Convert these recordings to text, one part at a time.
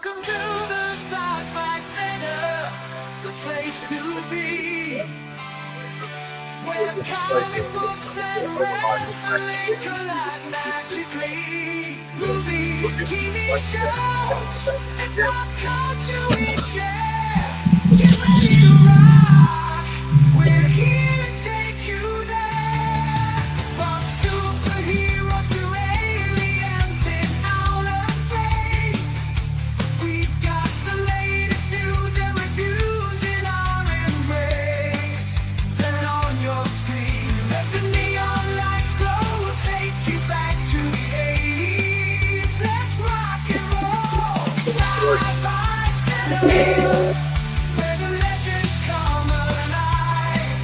Welcome to the Sci-Fi Center, the place to be, where comic books and wrestling collide magically. Movies, TV shows, and pop culture we share. Get ready to rock, we're here to take you there. From superheroes to aliens in outer space, we've got the latest news and reviews in our embrace. Turn on your screen, let the neon lights glow. We'll take you back to the 80s. Let's rock and roll. Sci-Fi Center, where the legends come alive.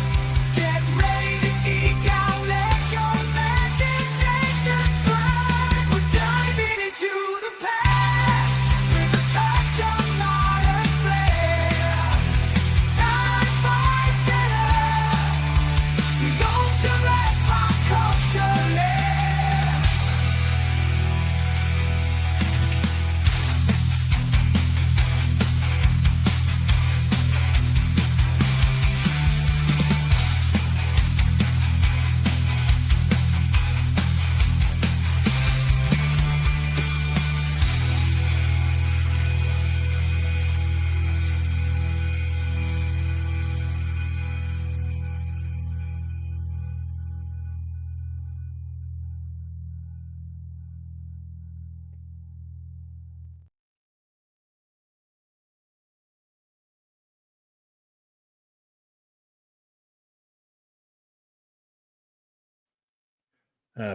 Get ready to geek out, let your imagination fly. We're diving into the past with a touch of modern flair. Sci-Fi Center, the ultimate pop culture lair.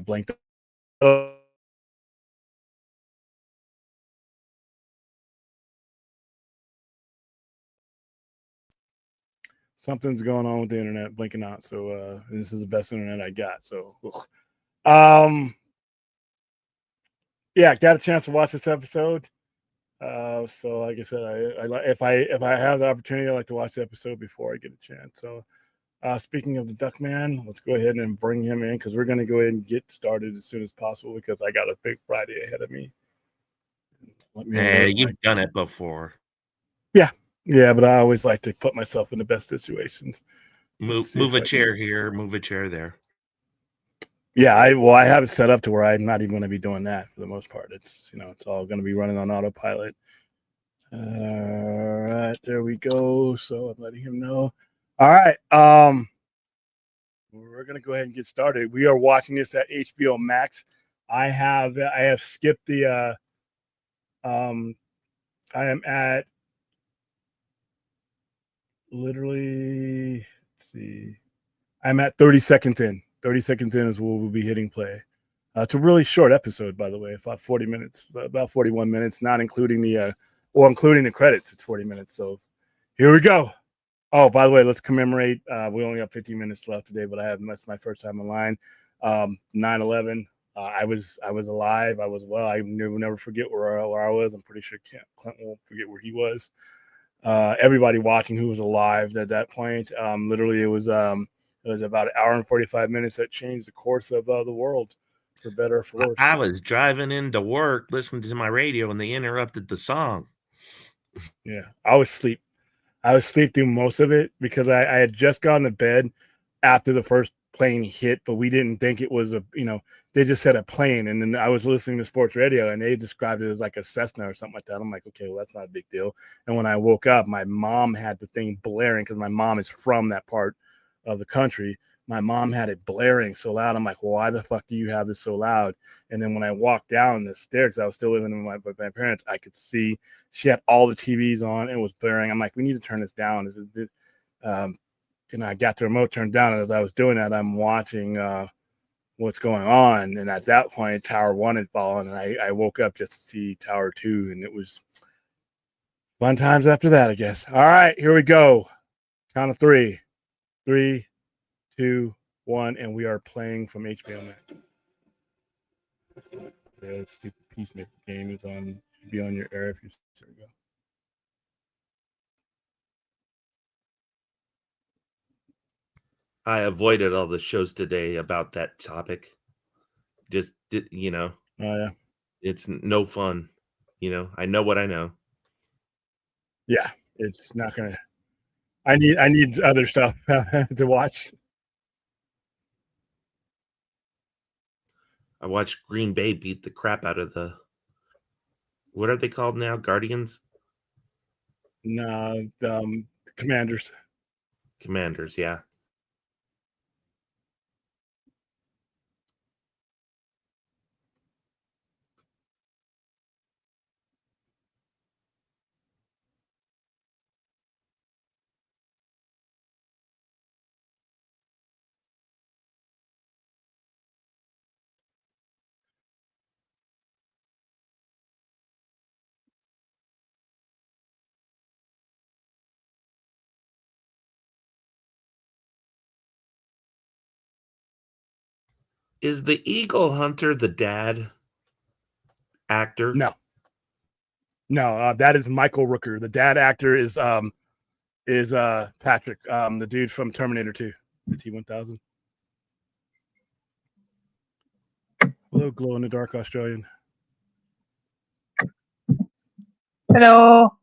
Blanked. Something's going on with the internet, blinking out. So this is the best internet I got. So, yeah, got a chance to watch this episode. So like I said, if I have the opportunity, I like to watch the episode before I get a chance. So, speaking of the Duckman, let's go ahead and bring him in because we're going to go ahead and get started as soon as possible because I got a big Friday ahead of me. Hey, you've done it before. Yeah, but I always like to put myself in the best situations. Move a chair here, move a chair there. Yeah, I have it set up to where I'm not even going to be doing that for the most part. It's it's all going to be running on autopilot. All right, there we go. So I'm letting him know. All right, we're going to go ahead and get started. We are watching this at HBO Max. I have skipped the I am at literally, let's see, I'm at 30 seconds in. 30 seconds in is where we'll be hitting play. It's a really short episode, by the way, about 40 minutes, about 41 minutes, not including including the credits. It's 40 minutes. So here we go. Oh, by the way, let's commemorate. We only have 15 minutes left today, but that's my first time online. 9/11. I was alive. I was well. I will never forget where I was. I'm pretty sure Clint won't forget where he was. Everybody watching who was alive at that point. Literally, it was about an hour and 45 minutes that changed the course of the world for better or for worse. I was driving into work, listening to my radio, and they interrupted the song. Yeah, I was asleep. I was asleep through most of it because I had just gone to bed after the first plane hit, but we didn't think it was they just said a plane. And then I was listening to sports radio and they described it as like a Cessna or something like that. I'm like, okay, well, that's not a big deal. And when I woke up, my mom had the thing blaring because my mom is from that part of the country. My mom had it blaring so loud. I'm like, well, why the fuck do you have this so loud? And then when I walked down the stairs, I was still living with my parents, I could see she had all the TVs on and it was blaring. I'm like, we need to turn this down. And I got the remote turned down. And as I was doing that, I'm watching what's going on. And at that point, Tower 1 had fallen. And I woke up just to see Tower 2. And it was fun times after that, I guess. All right, here we go. Count of 3. 3, 2, 1. And we are playing from HBO Max. Yeah, that stupid Peacemaker game is on. Should be on your air if you. There we go. I avoided all the shows today about that topic. Just, Oh, yeah. It's no fun. I know what I know. Yeah, it's not gonna. I need other stuff to watch. I watched Green Bay beat the crap out of the what are they called now? Guardians? No, Commanders. Commanders, yeah. Is the Eagle Hunter the dad actor? No, no, that is Michael Rooker. The dad actor is Patrick, the dude from Terminator 2, the T-1000. Hello, glow in the dark Australian. Hello.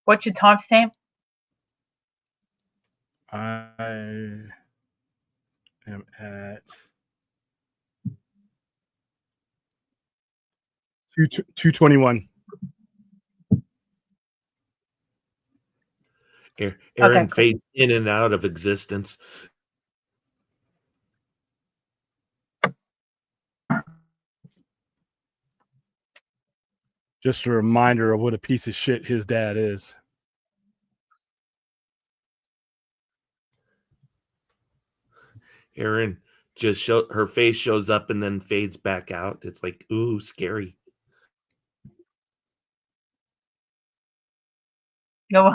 What's your timestamp? I am at 221. Aaron Okay, cool. fades in and out of existence. Just a reminder of what a piece of shit his dad is. Aaron her face shows up and then fades back out. It's like, ooh, scary. No, is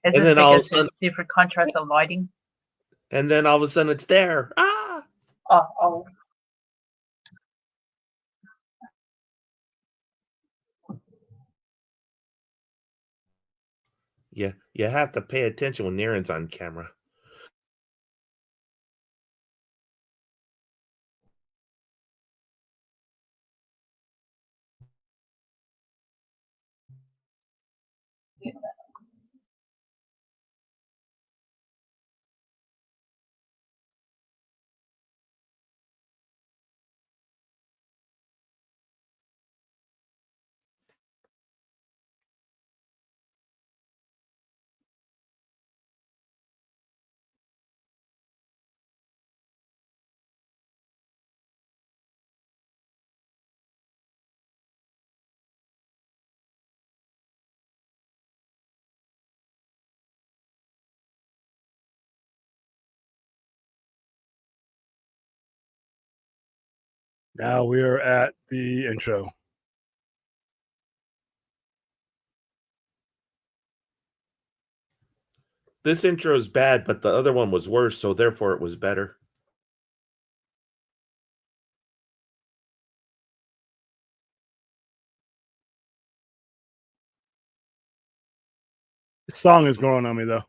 And this then all of a because sudden, it's different contrast of lighting? and then all of a sudden it's there. Ah, Oh, yeah, you have to pay attention when Aaron's on camera. Now we are at the intro. This intro is bad, but the other one was worse, so therefore it was better. The song is growing on me though.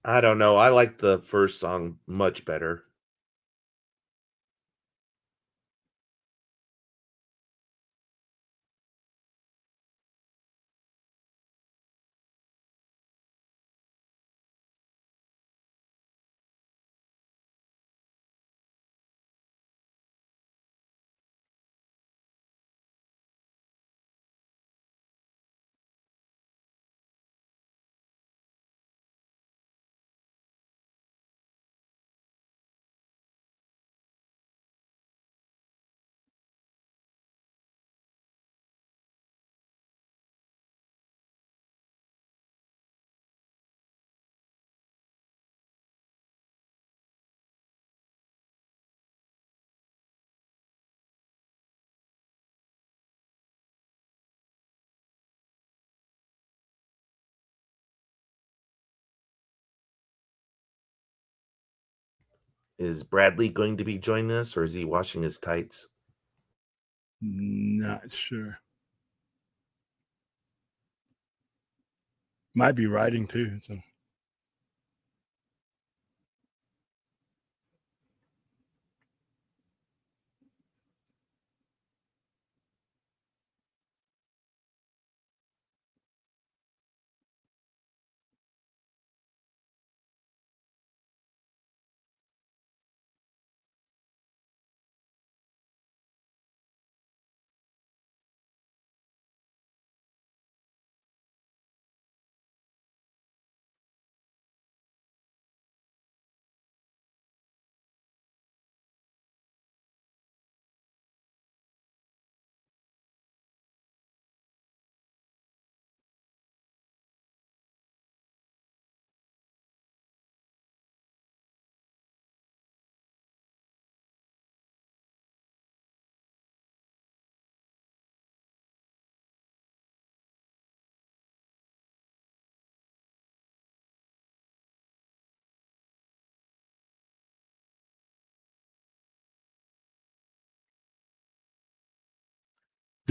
I don't know. I like the first song much better. Is Bradley going to be joining us, or is he washing his tights? Not sure. Might be writing too. So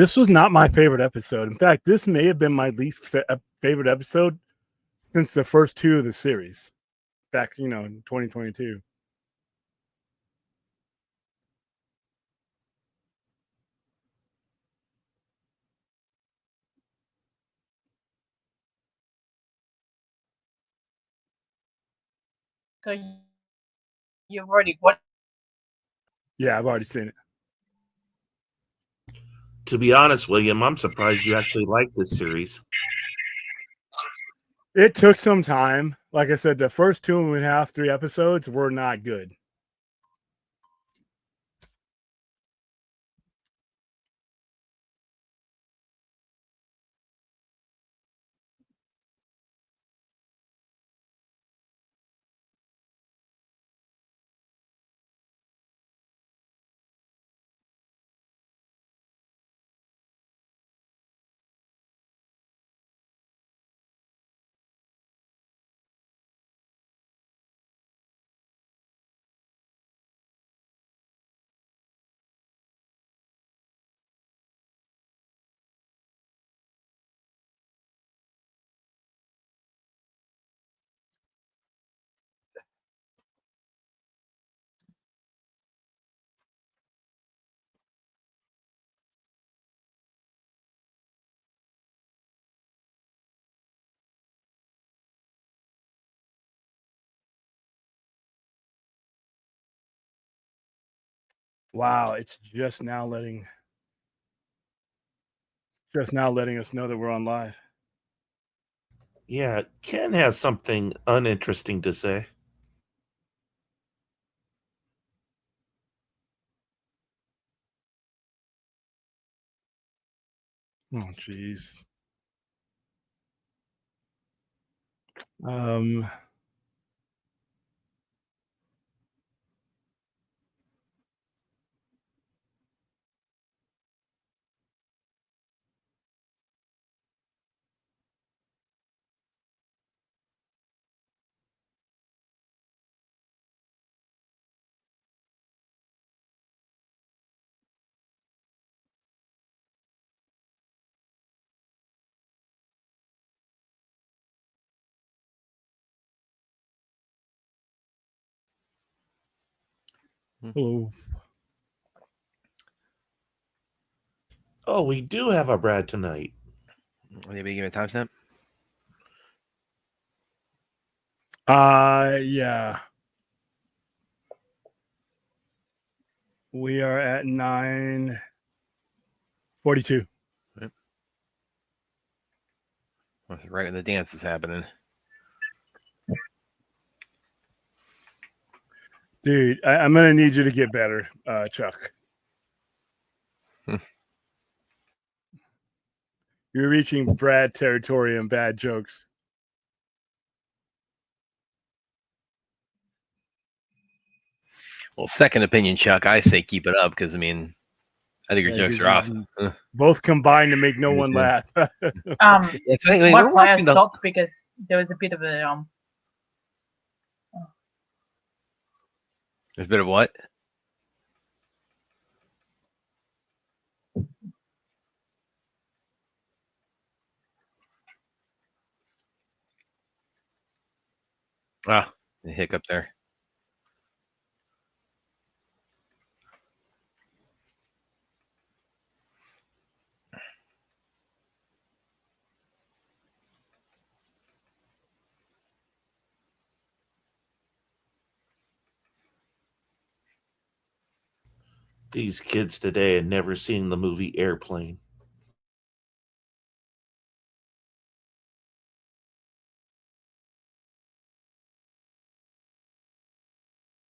This was not my favorite episode. In fact, this may have been my least favorite episode since the first two of the series back, in 2022. So you've already watched. Yeah, I've already seen it. To be honest, William, I'm surprised you actually like this series. It took some time. Like I said, the first 2.5, 3 episodes were not good. Wow, it's just now letting us know that we're on live. Yeah, Ken has something uninteresting to say. Oh, jeez. Hello. Oh, we do have a Brad tonight. Anybody give me a timestamp? Yeah. We are at 9:42. Right when the dance is happening. Dude, I'm gonna need you to get better, Chuck. You're reaching Brad territory and bad jokes. Well, second opinion, Chuck. I say keep it up because I think your jokes are awesome. Both combined to make no one laugh. My My player stopped because there was a bit of a There's a bit of what? Ah, the hiccup there. These kids today had never seen the movie Airplane.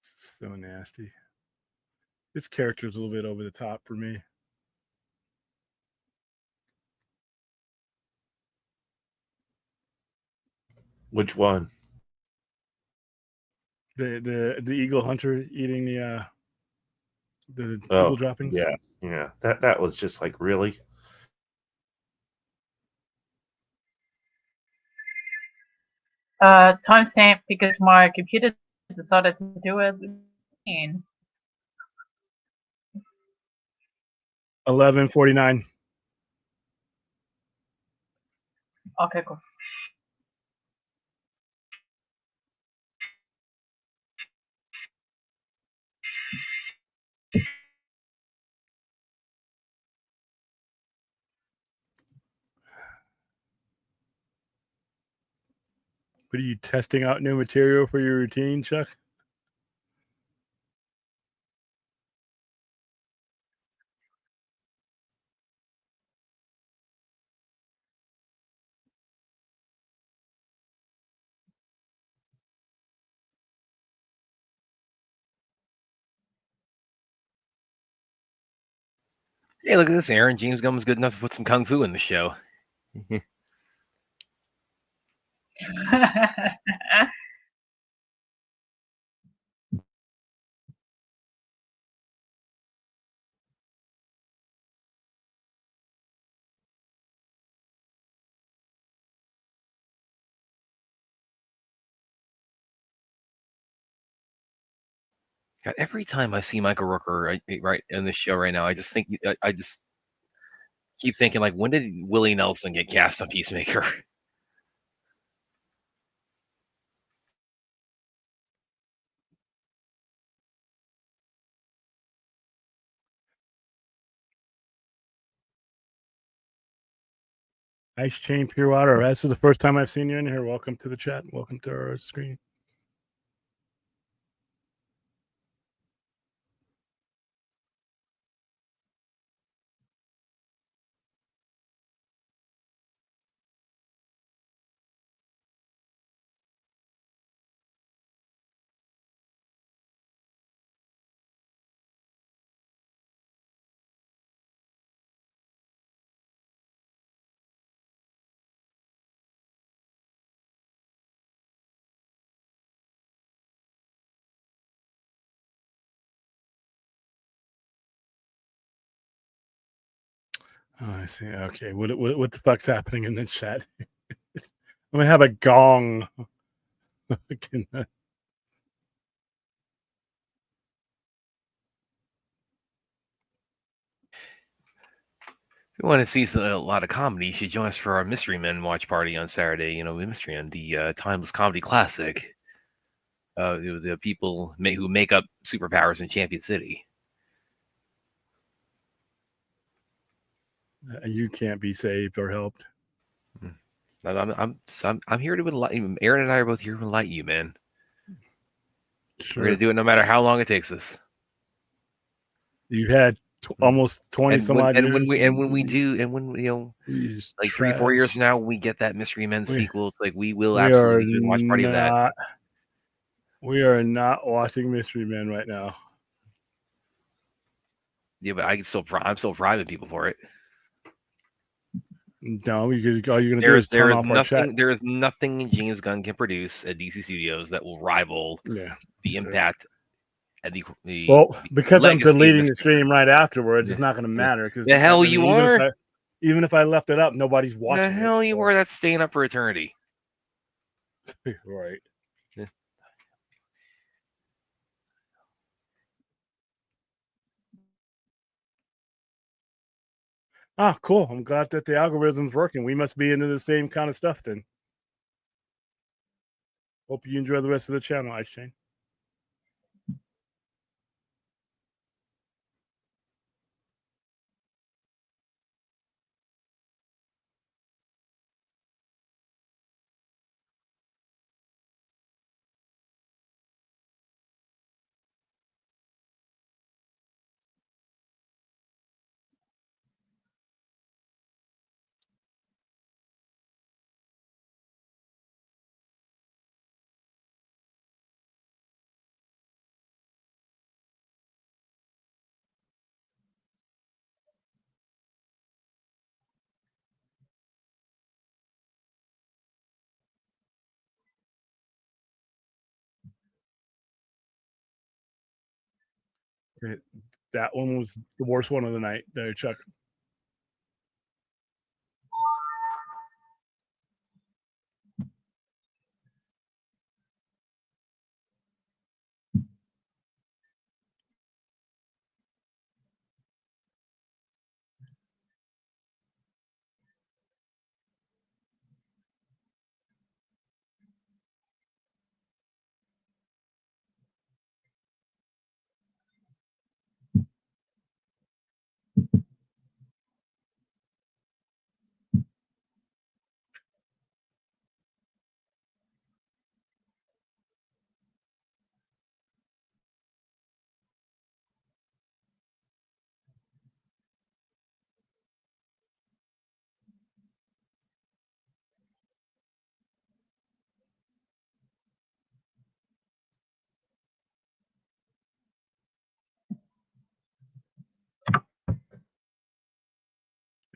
So nasty. This character's a little bit over the top for me. Which one? The eagle hunter eating the eagle droppings. Yeah. That was just like, really? timestamp because my computer decided to do it. 11:49. Okay, cool. What are you testing out new material for your routine, Chuck? Hey, look at this, Aaron. James Gunn's good enough to put some kung fu in the show. God, every time I see Michael Rooker right in this show right now, I just think I just keep thinking like, when did Willie Nelson get cast on Peacemaker? Ice Chain Pure Water. This is the first time I've seen you in here. Welcome to the chat. Welcome to our screen. Oh, I see. Okay, what the fuck's happening in this chat? I'm gonna have a gong. If you want to see a lot of comedy, you should join us for our Mystery Men watch party on Saturday. You know, Mystery Men, the timeless comedy classic. The people who make up superpowers in Champion City. You can't be saved or helped. I'm here to enlighten. Aaron and I are both here to enlighten you, man. Sure. We're gonna do it no matter how long it takes us. You've had almost 20 some odd years. When we do, like 3-4 years from now, when we get that Mystery Men sequel, it's like we will absolutely do a watch party of that. We are not watching Mystery Men right now. Yeah, but I'm still driving people for it. No, because all you're gonna do is turn off our chat. There is nothing James Gunn can produce at DC Studios that will rival the impact and because I'm deleting the stream right afterwards, it's not going to matter. Because the hell you are. Even if I left it up, nobody's watching. The hell you are. That's staying up for eternity. Right. Yeah. Ah, cool. I'm glad that the algorithm's working. We must be into the same kind of stuff then. Hope you enjoy the rest of the channel, Ice Chain. That one was the worst one of the night there, Chuck.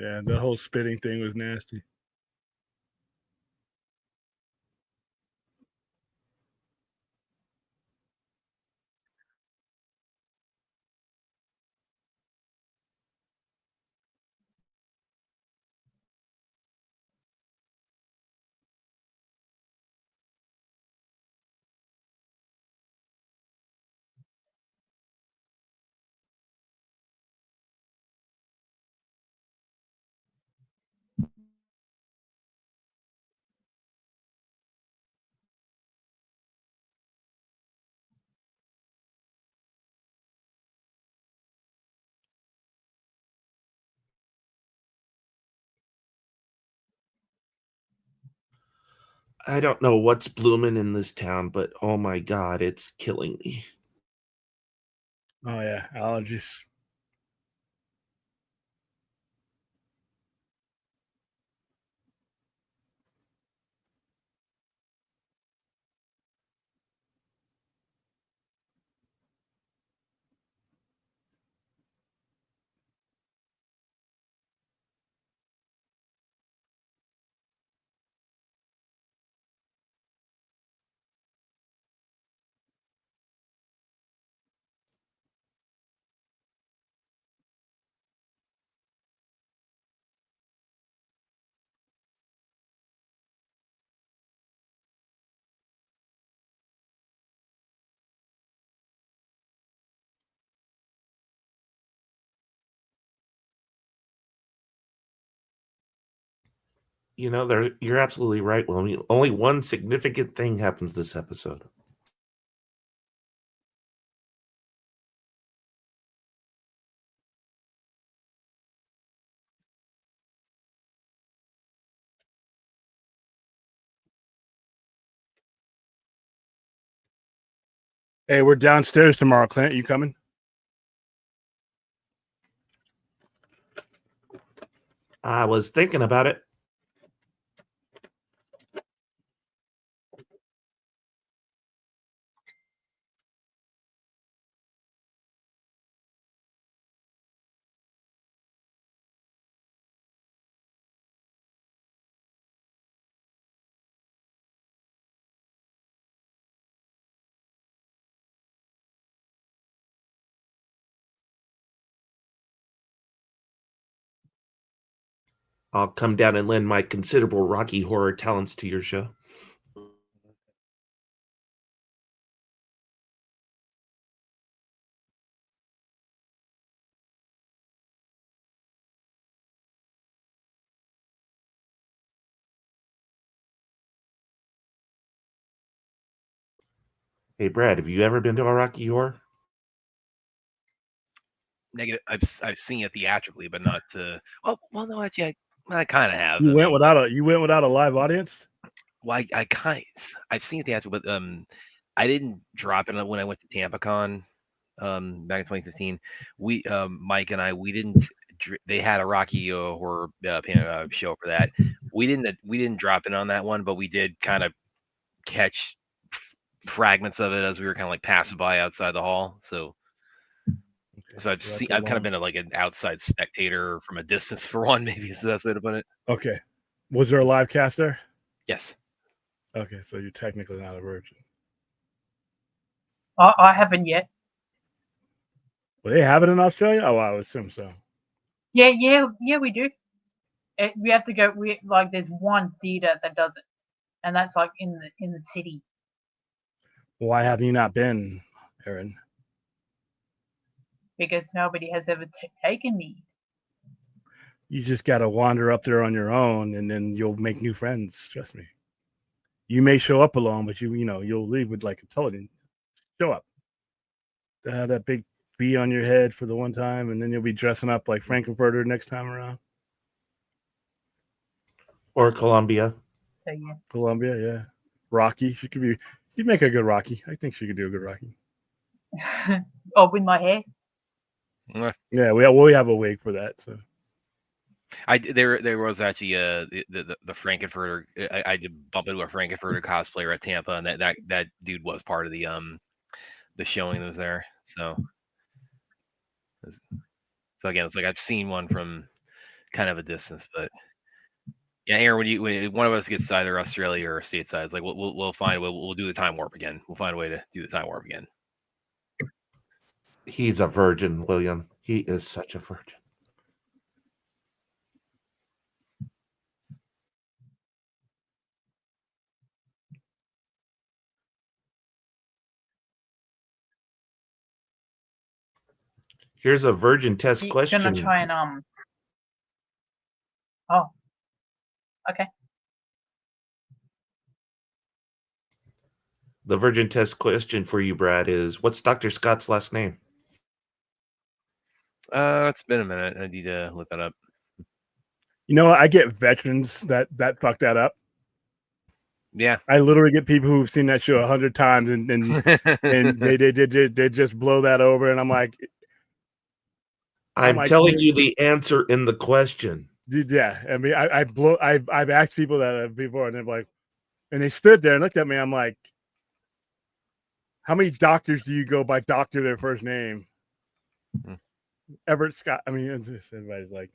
Yeah, the whole spitting thing was nasty. I don't know what's blooming in this town, but oh my god, it's killing me. Oh yeah, allergies. You know, you're absolutely right, William. Only one significant thing happens this episode. Hey, we're downstairs tomorrow, Clint. You coming? I was thinking about it. I'll come down and lend my considerable Rocky Horror talents to your show. Hey, Brad, have you ever been to a Rocky Horror? Negative. I've seen it theatrically, but not. Well, no, actually, I kind of have. You went without a live audience. Well, I've seen it theatrically, but I didn't drop it when I went to TampaCon back in 2015. We Mike and I, we didn't. They had a Rocky Horror show for that. We didn't drop in on that one, but we did kind of catch fragments of it as we were kind of like passing by outside the hall. So I've kind of been like an outside spectator from a distance for one, maybe is the best way to put it. Okay. Was there a live cast there? Yes. Okay, so you're technically not a virgin. I haven't yet. Well, they have it in Australia? Oh, I would assume so. Yeah, we do. We have to go. There's one theater that does it, and that's like in the city. Why have you not been, Aaron? Because nobody has ever taken me. You just got to wander up there on your own, and then you'll make new friends. Trust me. You may show up alone, but you'll leave with like a totem. Show up. They'll have that big bee on your head for the one time, and then you'll be dressing up like Frankenfurter next time around. Or Columbia. So yeah. Columbia, yeah. Rocky. She'd make a good Rocky. I think she could do a good Rocky. Oh, with my hair. Yeah, we have a wig for that. So there was actually the Frankenfurter. I did bump into a Frankenfurter cosplayer at Tampa, and that dude was part of the showing that was there. So again, it's like I've seen one from kind of a distance, but yeah, Aaron, when one of us gets either Australia or stateside, it's like we'll find we'll do the time warp again. We'll find a way to do the time warp again. He's a virgin, William. He is such a virgin. Here's a virgin test You're question. gonna try and Oh, okay. The virgin test question for you, Brad, is what's Dr. Scott's last name? It's been a minute. I need to look that up. You know what? I get veterans that fuck that up. Yeah, I literally get people who've seen that show 100 times and they just blow that over, and I'm like, I'm telling you the answer in the question. yeah. I mean, I've asked people that before, and they're like, and they stood there and looked at me. I'm like, how many doctors do you go by doctor their first name? Everett Scott. I mean, it's just, everybody's like,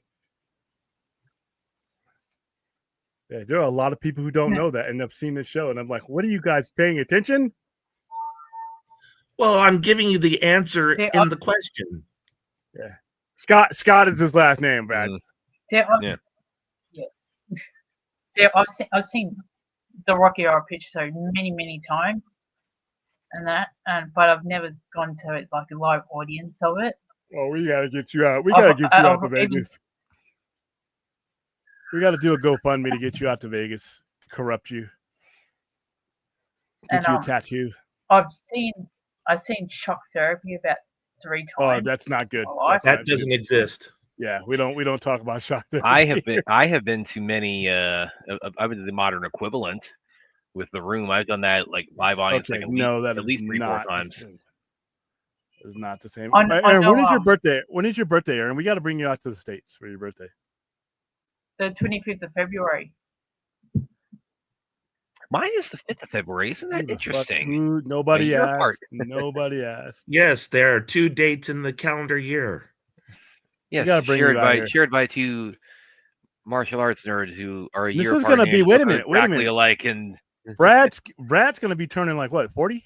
yeah, there are a lot of people who don't know that and have seen this show, and I'm like, what are you guys paying attention? Well, I'm giving you the answer in the question. Yeah, Scott is his last name, Brad. Yeah. I've seen the Rocky Horror Picture Show many times, but I've never gone to it like a live audience of it. Well, we gotta get you out. We gotta get you out to Vegas. We gotta do a GoFundMe to get you out to Vegas. Corrupt you. Get you a tattoo. I've seen Shock Therapy about 3 times. Oh, that's not good. That doesn't exist. Yeah, we don't talk about Shock Therapy. I have been to many. I've been to the modern equivalent with The Room. I've done that like live audience at least 3-4 times. It's not the same. Aaron, when is your birthday? When is your birthday, Aaron? We got to bring you out to the States for your birthday. The 25th of February. Mine is the 5th of February. Isn't that interesting? Nobody asked. Nobody asked. Yes, there are 2 dates in the calendar year. Yes, shared by 2 martial arts nerds who are a year apart. This is going to be. Wait a minute. Alike, and Brad's going to be turning like what, 40?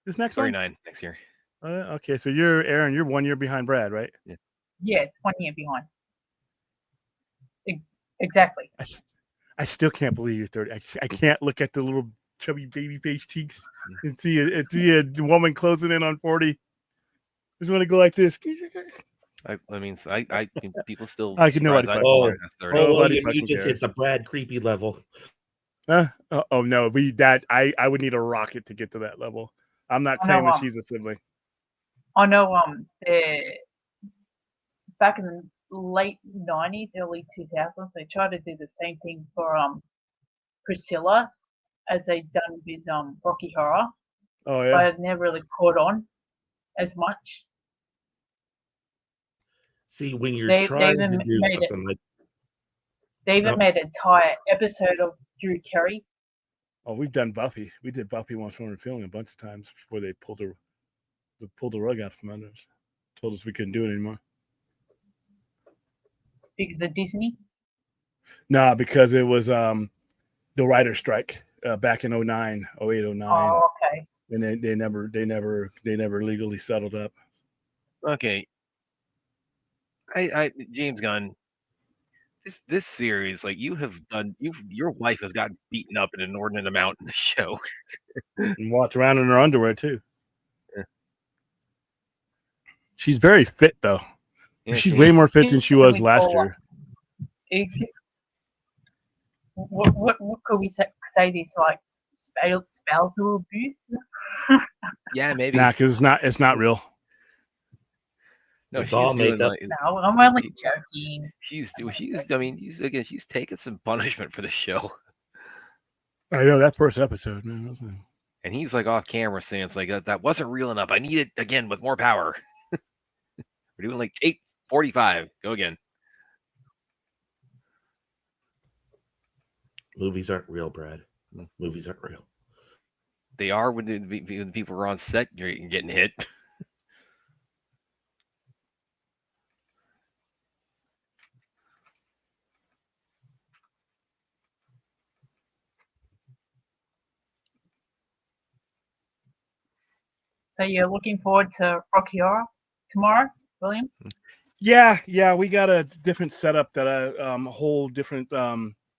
This next 39 one? next year. Okay, so Aaron, you're 1 year behind Brad, right? Yeah, it's 1 year behind. Exactly. I still can't believe you're 30. I can't look at the little chubby baby face cheeks and see a woman closing in on 40. I just want to go like this. People still. You just hit the Brad creepy level. Oh no, I would need a rocket to get to that level. I'm not claiming she's a sibling. I know. Back in the late 90s, early 2000s, they tried to do the same thing for Priscilla as they'd done with Rocky Horror. Oh yeah, but it never really caught on as much. See, when you're trying to do something like they even made an entire episode of Drew Carey. Oh, we've done Buffy. We did Buffy once when we were filming a bunch of times before they pulled the rug out from under us. Told us we couldn't do it anymore. Because of Disney? Nah, because it was the writer's strike back in 09, 08, 09. Oh, okay. And they never legally settled up. Okay. I James Gunn, this series, like your wife has gotten beaten up an inordinate amount in the show. And walked around in her underwear too. Yeah. She's very fit though. Yeah, she's way more fit than she was last year. What could we say? This like spousal abuse? Yeah, maybe. Nah, because it's not real. No, it's all makeup. No, I'm only joking. She's taking some punishment for the show. I know that first episode, man. And he's like off camera saying it's like that wasn't real enough. I need it again with more power. We're doing like 8:45. Go again. Movies aren't real, Brad. Movies aren't real. They are when the people are on set. You're getting hit. So you're looking forward to Rocky Horror tomorrow, William? Yeah, we got a different setup that a whole different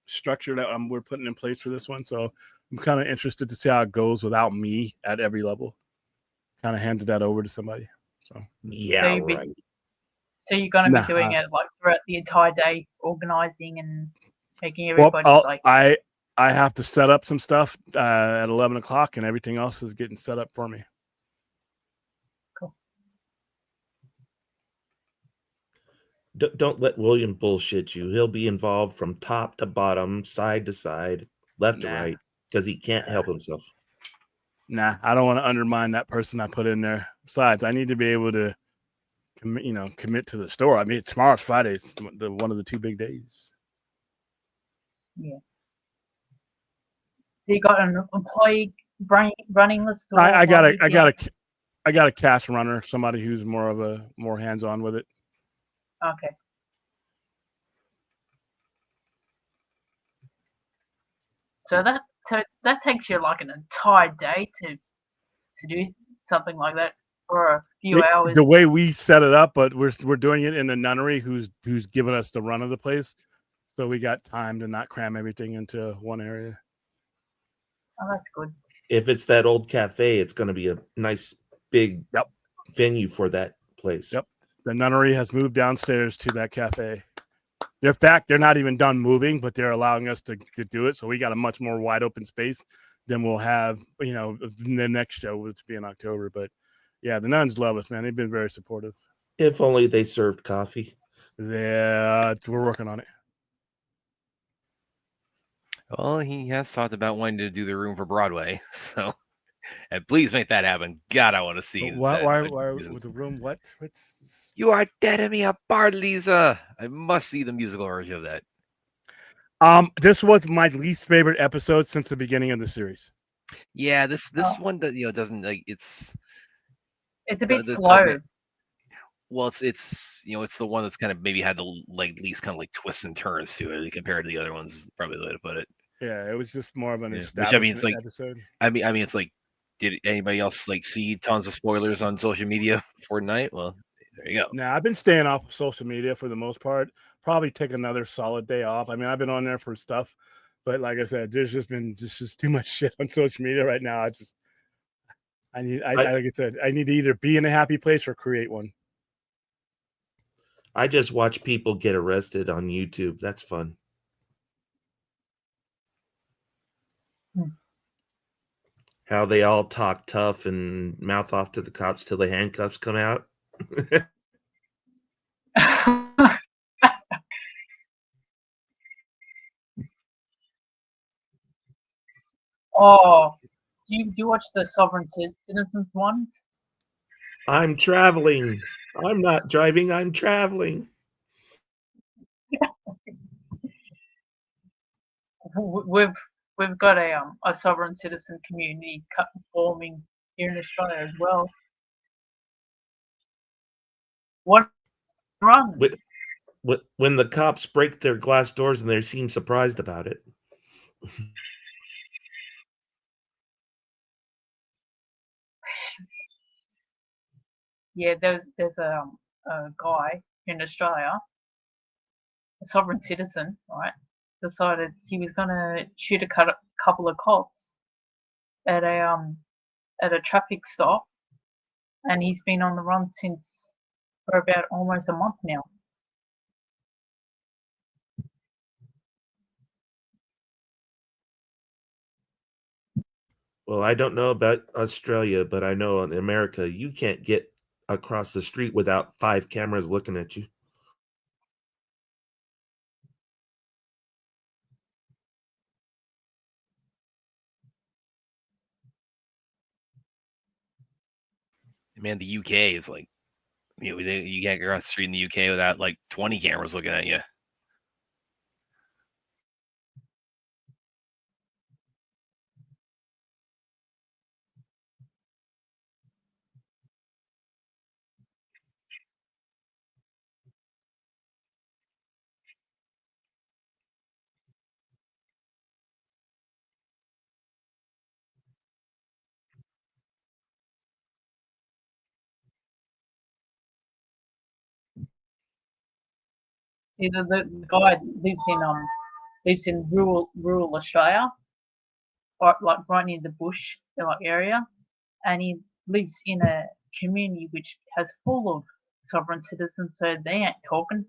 structure that we're putting in place for this one. So I'm kind of interested to see how it goes without me at every level. Kind of handed that over to somebody. So Yeah, you'd be- right. So you're going to be Nah, doing it like throughout the entire day, organizing and making well, everybody like. I have to set up some stuff at 11 o'clock, and everything else is getting set up for me. Don't let William bullshit you. He'll be involved from top to bottom, side to side, left to Nah. right, because he can't help himself. Nah, I don't want to undermine that person I put in there. Besides, I need to be able to commit to the store. I mean, tomorrow's Friday. It's one of the 2 big days. Yeah. So you got an employee running the store. I got while he's I got a cash runner, somebody who's more hands-on with it. Okay. So that takes you like an entire day to do something like that for a few hours. The way we set it up, but we're doing it in the nunnery who's giving us the run of the place. So we got time to not cram everything into one area. Oh, that's good. If it's that old cafe, it's going to be a nice big Yep. venue for that place. Yep. The nunnery has moved downstairs to that cafe. They're back. They're not even done moving, but they're allowing us to do it. So we got a much more wide open space than we'll have, the next show, which will be in October. But yeah, the nuns love us, man. They've been very supportive. If only they served coffee. Yeah, we're working on it. Well, he has talked about wanting to do the room for Broadway, so and please make that happen. God, I want to see. Why with the room? What's You are dead to me apart, Lisa. I must see the musical version of that. This was my least favorite episode since the beginning of the series. Yeah, this one doesn't like it's a bit this slow. Well, it's it's the one that's kind of maybe had the least kind of like twists and turns to it compared to the other ones. Is probably the way to put it. Yeah, it was just more of an Which I mean, it's like episode. I mean, it's like, did anybody else like see tons of spoilers on social media for tonight? Well, there you go. Nah, I've been staying off of social media for the most part. Probably take another solid day off. I mean, I've been on there for stuff, but like I said, there's just been just too much shit on social media right now. Like I said, I need to either be in a happy place or create one. I just watch people get arrested on YouTube. That's fun. How they all talk tough and mouth off to the cops till the handcuffs come out. Oh, do you watch the Sovereign Citizens ones? I'm traveling. I'm not driving. I'm traveling. We've got a sovereign citizen community forming here in Australia as well. What run? When the cops break their glass doors and they seem surprised about it. Yeah, there's a guy in Australia, a sovereign citizen, right? Decided he was gonna shoot a couple of cops at a traffic stop, and he's been on the run since for about almost a month now. Well, I don't know about Australia, but I know in America, you can't get across the street without 5 cameras looking at you. Man, the UK is like, you can't go across the street in the UK without like 20 cameras looking at you. See, the guy lives in rural Australia, like right near the bush like area, and he lives in a community which has full of sovereign citizens, so they ain't talking.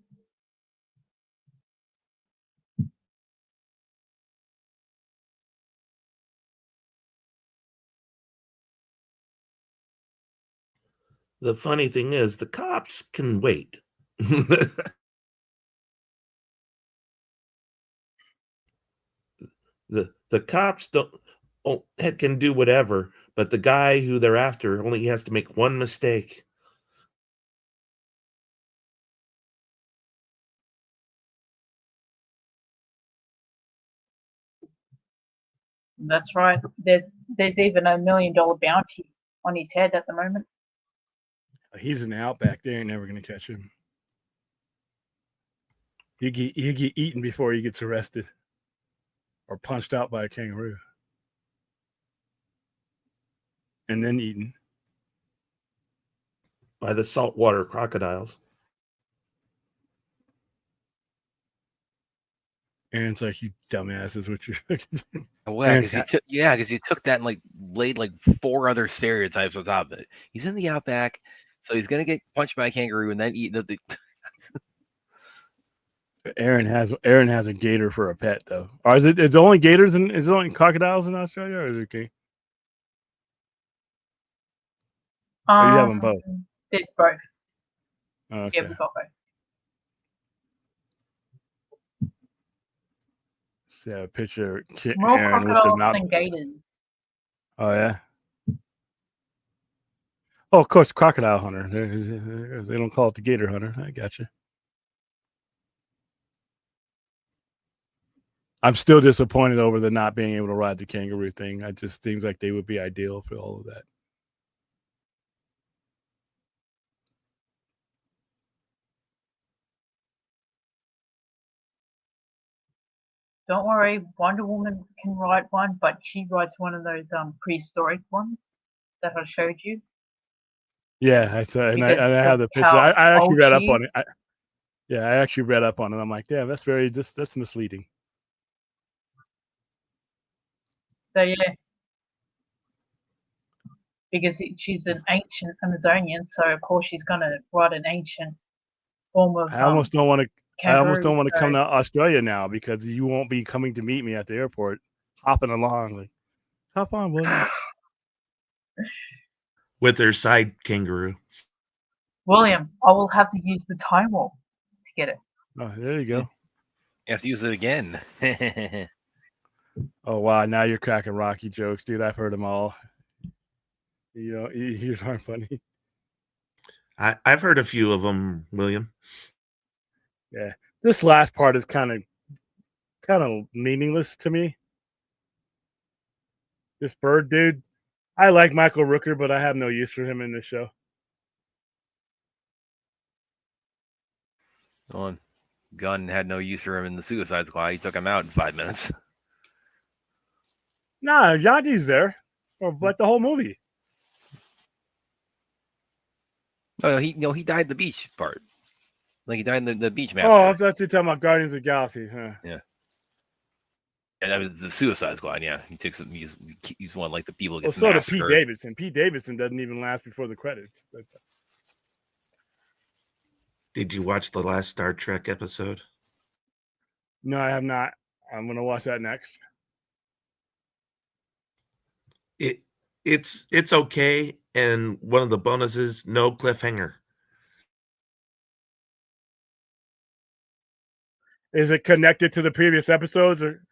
The funny thing is, the cops can wait. the cops can do whatever, but the guy who they're after only has to make one mistake. That's right. There's even $1 million bounty on his head at the moment. He's in the outback. They ain't never gonna catch him. He get eaten before he gets arrested or punched out by a kangaroo, and then eaten By the saltwater crocodiles. And it's like, you dumbasses, what you're. Oh, yeah, because he took that and like laid like 4 other stereotypes on top of it. He's in the outback, so he's gonna get punched by a kangaroo and then eaten. Aaron has a gator for a pet though. Or is it only gators and is it only crocodiles in Australia, or is it okay? Or you have them both? There's both. Oh, okay. Yeah, we got both. See a picture of More Aaron with the crocodiles mouth. than gators. Oh yeah. Oh, of course, crocodile hunter. They don't call it the gator hunter. I gotcha. I'm still disappointed over the not being able to ride the kangaroo thing. It just seems like they would be ideal for all of that. Don't worry, Wonder Woman can ride one, but she rides one of those prehistoric ones that I showed you. Yeah, I saw, and I Because have the of picture. how I actually old read up she on it. I actually read up on it. I'm like, damn, that's misleading. So yeah, because she's an ancient Amazonian, so of course she's gonna ride an ancient form of I almost don't want to. I almost don't kangaroo. want to come So to Australia now because you won't be coming to meet me at the airport, hopping along like, hop on, William. With their side kangaroo. William, I will have to use the time warp to get it. Oh, there you go. You have to use it again. Oh wow, now you're cracking Rocky jokes, dude. I've heard them all. You know, yours aren't funny. I've heard a few of them, William. Yeah, this last part is kind of meaningless to me. This bird dude, I like Michael Rooker, but I have no use for him in this show. Well, Gunn had no use for him in the Suicide Squad. He took him out in 5 minutes. Nah, Yanti's there, but the whole movie. Oh, he died in the beach part. Like he died in the beach Oh, I massacre. thought you were talking about Guardians of the Galaxy. Huh? Yeah. And that was the Suicide Squad. Yeah, he took some. He's one like the people Well, gets so did massacred. Pete Davidson. Pete Davidson doesn't even last before the credits. Did you watch the last Star Trek episode? No, I have not. I'm gonna watch that next. It's okay, and one of the bonuses, no cliffhanger. Is it connected to the previous episodes or?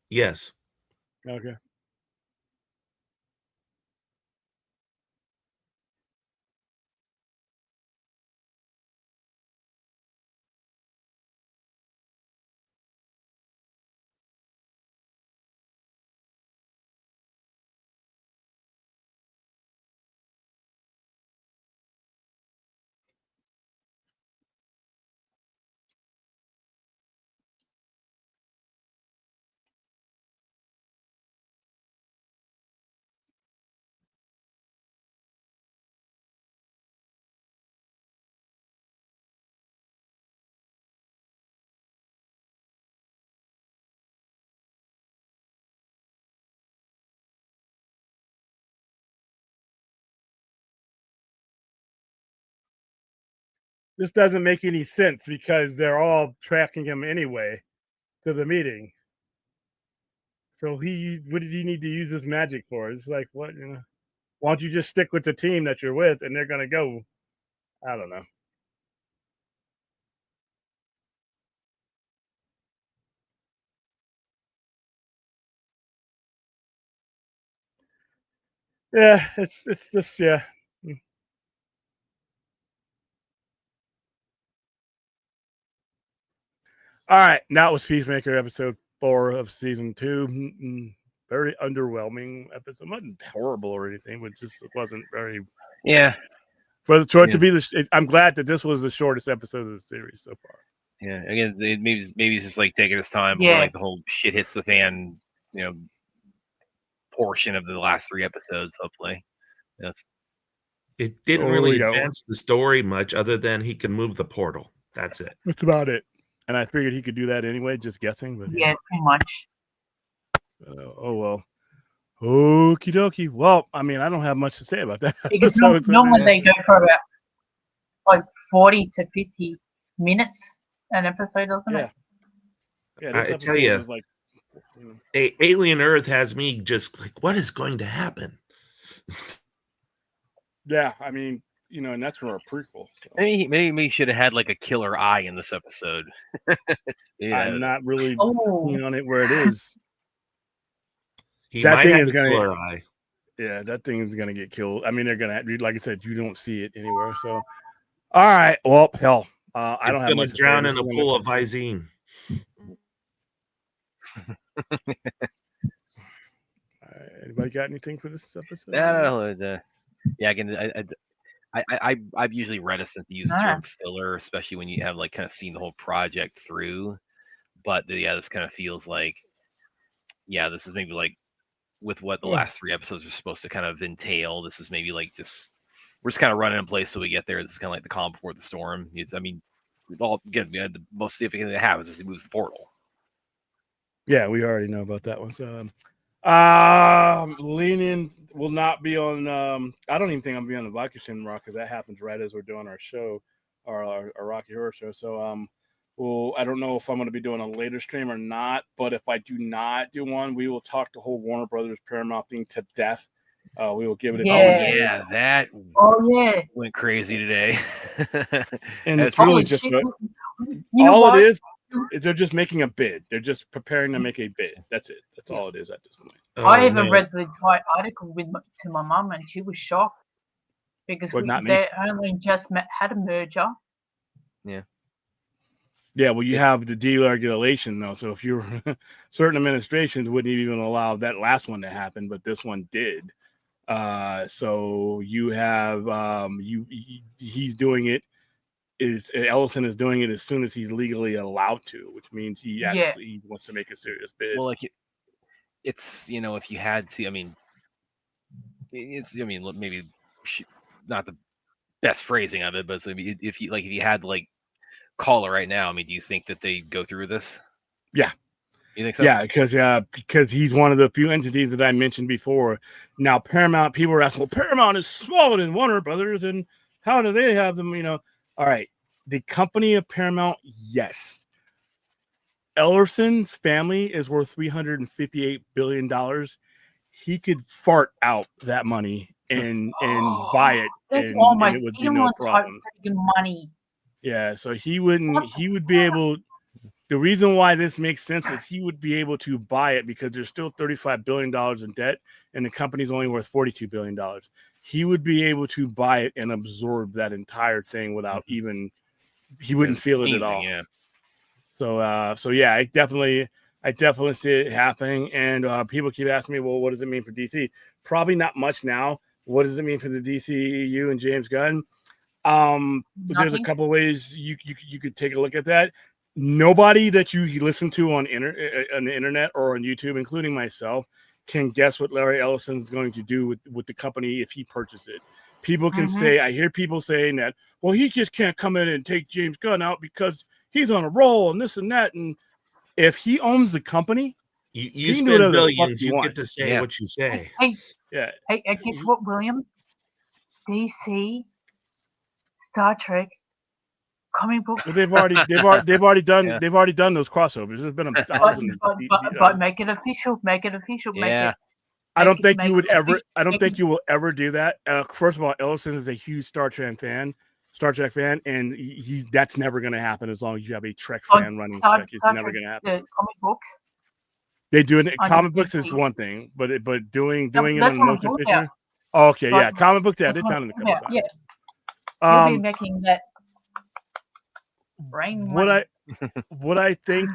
Yes. Okay. this doesn't make any sense because they're all tracking him anyway to the meeting. So what did he need to use his magic for? It's like, what, why don't you just stick with the team that you're with and they're going to go? I don't know. Yeah, it's just, yeah. All right, now it was Peacemaker episode 4 of season 2. Very underwhelming episode. It wasn't horrible or anything, but just it wasn't very. Yeah. For it to be I'm glad that this was the shortest episode of the series so far. Yeah. Again, maybe it's just like taking its time before like the whole shit hits the fan, portion of the last 3 episodes. Hopefully, It didn't really advance the story much, other than he can move the portal. That's it. That's about it. And I figured he could do that anyway, just guessing. But yeah, pretty much. Oh well. Okie dokie. Well, I mean, I don't have much to say about that. Because normally they go for about like 40 to 50 minutes an episode, doesn't it? Yeah, I tell you, was like, Alien Earth has me just like, what is going to happen? Yeah, I mean, and that's for a prequel. So. Maybe we should have had like a killer eye in this episode. I'm not really keen on it where it is. That thing is going to. Yeah, that thing is going to get killed. I mean, they're going to, like I said, you don't see it anywhere. So, all right. Well, hell, I don't have much to say. Drown in a pool of Visine. Anybody got anything for this episode? No. Yeah, again, I'm usually reticent to use the term filler, especially when you have like kind of seen the whole project through. But this kind of feels like, this is maybe like with what the last 3 episodes are supposed to kind of entail. This is maybe like we're just kind of running in place till we get there. This is kind of like the calm before the storm. The most significant thing that happens is he moves the portal. Yeah, we already know about that one. So, Leaning will not be on. I don't even think I'm be on the Vacation Rock because that happens right as we're doing our show, our Rocky Horror Show. So, well, I don't know if I'm going to be doing a later stream or not. But if I do not do one, we will talk the whole Warner Brothers Paramount thing to death. We will give it. That went crazy today. And it's really just all it is they're just making a bid. They're just preparing to make a bid. That's it. That's all it is at this point. I even read the entire article to my mum, and she was shocked because they only just had a merger. Yeah. Yeah, well, you have the deregulation though. So if you're certain administrations wouldn't even allow that last one to happen, but this one did. So you have he's doing it. Ellison is doing it as soon as he's legally allowed to, which means he wants to make a serious bid. Well, like it's if you had to, maybe not the best phrasing of it, but if you had like call it right now, do you think that they go through this? Yeah. You think so? Yeah, because he's one of the few entities that I mentioned before. Now Paramount, people are asking, well, Paramount is smaller than Warner Brothers, and how do they have them? All right, the company of Paramount, yes. Ellerson's family is worth $358 billion. He could fart out that money and buy it, and it would be no problem. Money. Yeah, so he would be able. The reason why this makes sense is he would be able to buy it because there's still $35 billion in debt, and the company's only worth $42 billion. He would be able to buy it and absorb that entire thing without even. He wouldn't feel it at all. Yeah. So yeah, I definitely see it happening. And people keep asking me, well, what does it mean for DC? Probably not much now. What does it mean for the DCEU and James Gunn? There's a couple of ways you could take a look at that. Nobody that you listen to on the internet or on YouTube, including myself, can guess what Larry Ellison is going to do with the company if he purchases it. People can say, I hear people saying that, well, he just can't come in and take James Gunn out because he's on a roll and this and that. And if he owns the company, you spend billions, you get to say what you say. Hey, guess what, William? DC, Star Trek, comic books. Well, they've already done Yeah. they've already done those crossovers. There's been a but, thousand. but make it official. Make it official. Yeah. I don't make think it you would ever. official. I don't Make think it- you will ever do that. First of all, Ellison is a huge Star Trek fan, and he's that's never going to happen as long as you have a Trek fan running Star- Trek. It's Star never Trek, going to happen. the comic books. They do it. In I comic don't books is think- one thing, but doing it that's in what a I'm motion talking picture. about. Oh, okay, Like, yeah, comic books. Yeah, That's they've what done I'm it a talking couple about. times. Yeah, you'll be making that brain. What I think,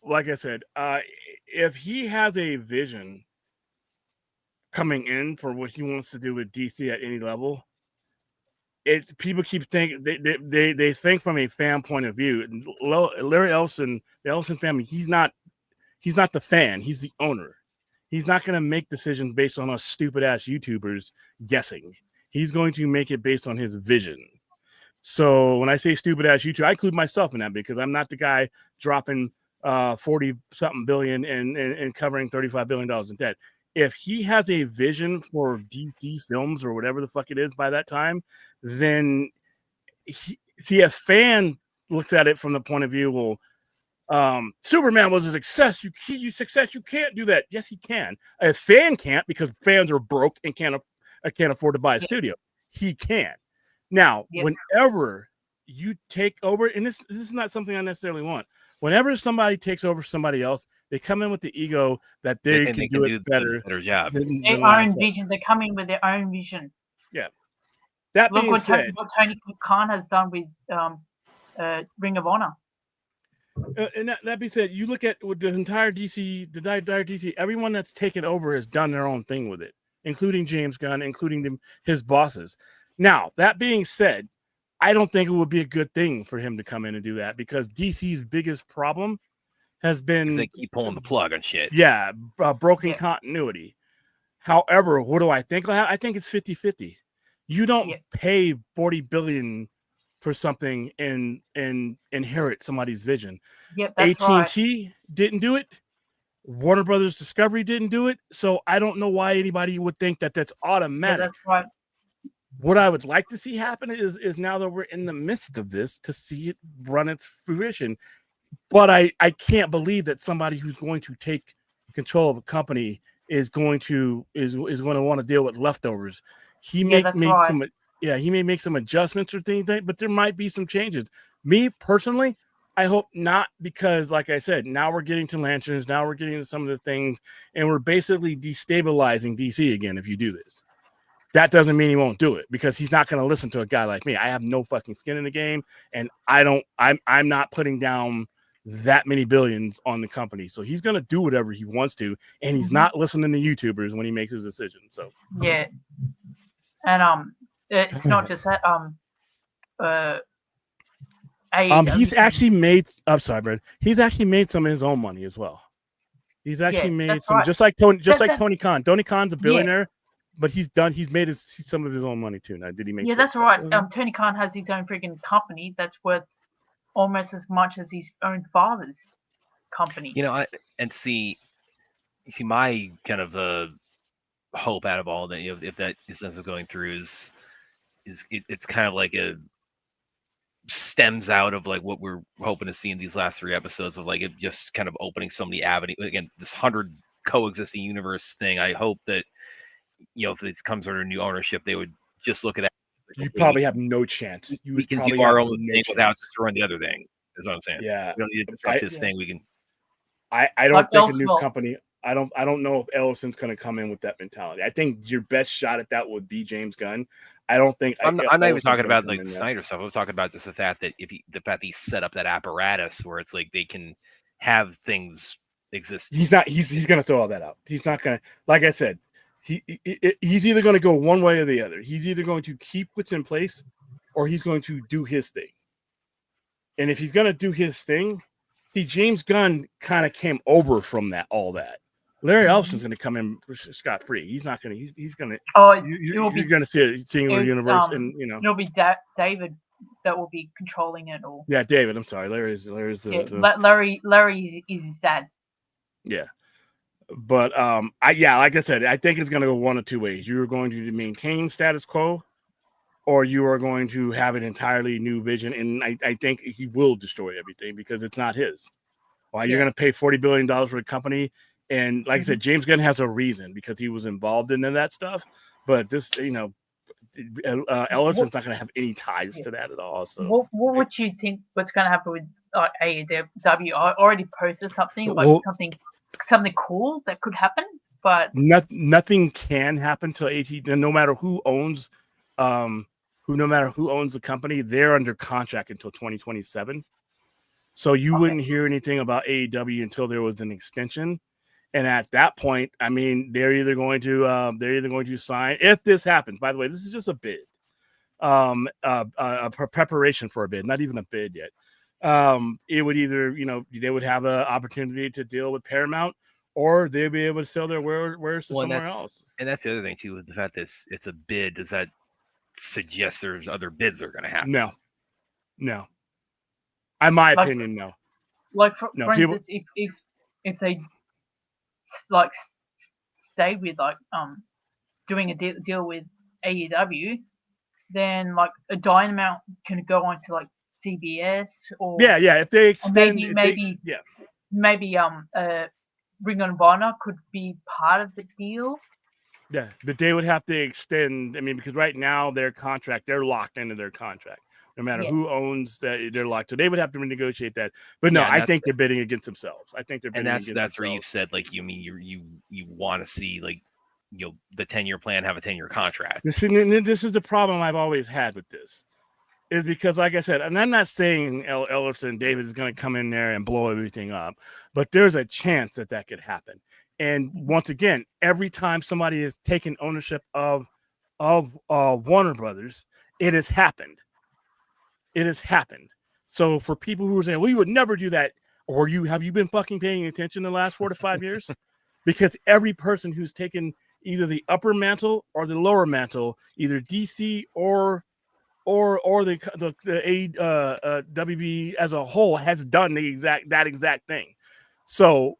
like I said, if he has a vision coming in for what he wants to do with DC at any level, people keep thinking they think from a fan point of view. Larry Ellison, the Ellison family, he's not the fan, he's the owner. He's not going to make decisions based on us stupid ass YouTubers guessing. He's going to make it based on his vision. So when I say stupid ass YouTube, I include myself in that because I'm not the guy dropping 40 something billion and covering $35 billion in debt. If he has a vision for DC films or whatever the fuck it is by that time, then a fan looks at it from the point of view, well, Superman was a success. You can't do that. Yes, he can. A fan can't because fans are broke and can't afford to buy a studio. He can. Now, whenever you take over, and this is not something I necessarily want. Whenever somebody takes over somebody else, they come in with the ego that they can do it better. Better job. Their own vision. They're coming with their own vision. Yeah. That Look being what said, Tony Khan has done with Ring of Honor. And that being said, you look at with the entire DC, everyone that's taken over has done their own thing with it, including James Gunn, including his bosses. Now, that being said, I don't think it would be a good thing for him to come in and do that because DC's biggest problem has been they keep pulling the plug on shit. Yeah, broken continuity. However, what do I think? I think it's 50-50. You don't pay $40 billion for something and inherit somebody's vision. Yep, that's AT&T didn't do it. Warner Brothers Discovery didn't do it. So I don't know why anybody would think that that's automatic. Yeah, that's right. What I would like to see happen is now that we're in the midst of this to see it run its fruition. But I can't believe that somebody who's going to take control of a company is going to want to deal with leftovers. He may make some adjustments or things, but there might be some changes. Me personally, I hope not, because like I said, now we're getting to Lanterns, now we're getting to some of the things, and we're basically destabilizing DC again if you do this. That doesn't mean he won't do it because he's not going to listen to a guy like me. I have no fucking skin in the game, and I'm not putting down that many billions on the company. So he's going to do whatever he wants to, and he's not listening to YouTubers when he makes his decision. So yeah, and it's not just that. He's actually made. I'm sorry, Brad. He's actually made some of his own money as well. He's actually made some, just like Tony Khan. Tony Khan's a billionaire. But he's made some of his own money too. Now, did he make? Yeah, that's right. Tony Khan has his own freaking company that's worth almost as much as his own father's company. You know, see my kind of hope out of all that, you know, if that is going through it's kind of like a stems out of like what we're hoping to see in these last 3 episodes of like it just kind of opening so many avenues again. This 100 coexisting universe thing. I hope that, you know, if it comes under new ownership, they would just look at that. You probably have no chance. We can do our own thing without destroying the other thing. Is what I'm saying. Yeah, we don't need to disrupt this thing. We can. I don't think a new company. I don't know if Ellison's going to come in with that mentality. I think your best shot at that would be James Gunn. I don't think. I'm not even talking about like the Snyder stuff. I'm talking about just the fact that the fact that he set up that apparatus where it's like they can have things exist. He's not. He's going to throw all that out. He's not going to. Like I said. He's either going to go one way or the other. He's either going to keep what's in place or he's going to do his thing. And if he's going to do his thing, see, James Gunn kind of came over from all that. Larry Ellison's going to come in scot-free. He's not going to, he's going to, you're going to see a singular universe. And, you know, it'll be David that will be controlling it all. Yeah, David. I'm sorry. Larry's Larry is his dad. Yeah. But like I said, I think it's going to go one of two ways. You're going to maintain status quo, or you are going to have an entirely new vision. And I think he will destroy everything because it's not his. Why you're going to pay $40 billion for a company? And like I said, James Gunn has a reason because he was involved in that stuff. But this, Ellison's not going to have any ties to that at all. So what would you think what's going to happen with AEW? I already posted something something cool that could happen, but nothing can happen to AT. No matter who owns, no matter who owns the company, they're under contract until 2027. So you wouldn't hear anything about AEW until there was an extension. And at that point, I mean, they're either going to sign, if this happens. By the way, this is just a bid, a preparation for a bid, not even a bid yet. It would either, they would have an opportunity to deal with Paramount, or they'd be able to sell their wares to somewhere else. And that's the other thing too, with the fact that it's a bid. Does that suggest there's other bids that are going to happen? No. In my opinion, no. Like for instance, if they stay with doing a deal with AEW, then a Dynamite can go on to CBS or if they extend maybe Ring of Honor could be part of the deal. Yeah, but they would have to extend. I mean, because right now they're locked into their contract. No matter who owns that, they're locked. So they would have to renegotiate that. But no, I think they're bidding against themselves. I think they're bidding against themselves. And that's where you said you want to see the 10-year plan have a 10-year contract. This is the problem I've always had with this, is because, like I said, and I'm not saying Ellison David is going to come in there and blow everything up, but there's a chance that could happen. And once again, every time somebody has taken ownership of Warner Brothers, it has happened. It has happened. So for people who are saying, well, you would never do that, or have you been fucking paying attention the last 4 to 5 years? Because every person who's taken either the upper mantle or the lower mantle, either DC or the WB as a whole, has done that exact thing. So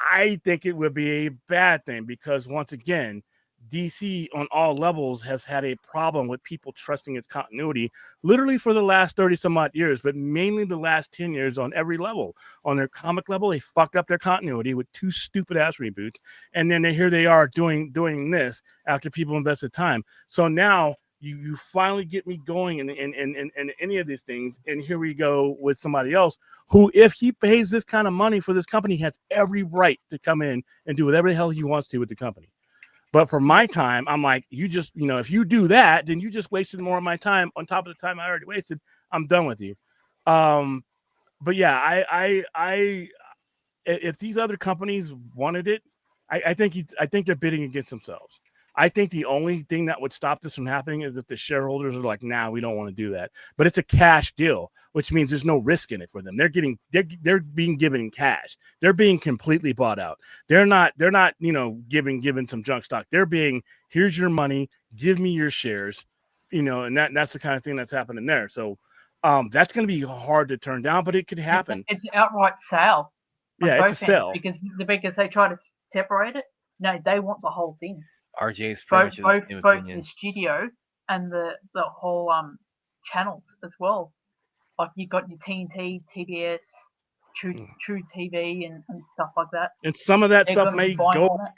I think it would be a bad thing, because once again, DC on all levels has had a problem with people trusting its continuity literally for the last 30 some odd years, but mainly the last 10 years on every level. On their comic level, they fucked up their continuity with 2 stupid ass reboots. And then here they are doing this after people invested time. So now you finally get me going in any of these things. And here we go with somebody else who, if he pays this kind of money for this company, has every right to come in and do whatever the hell he wants to with the company. But for my time, I'm like, you just, if you do that, then you just wasted more of my time on top of the time I already wasted. I'm done with you. But yeah, I if these other companies wanted it, I think they're bidding against themselves. I think the only thing that would stop this from happening is if the shareholders are like, nah, we don't want to do that. But it's a cash deal, which means there's no risk in it for them. They're being given cash. They're being completely bought out. They're not, given some junk stock. They're being, here's your money, give me your shares, and that's the kind of thing that's happening there. So that's going to be hard to turn down, but it could happen. It's an outright sale. Yeah, it's a sale. Because they try to separate it. No, they want the whole thing. RJ's both the studio and the whole channels as well. Like you got your TNT, TBS, True TV, and stuff like that. And some of that stuff may go away.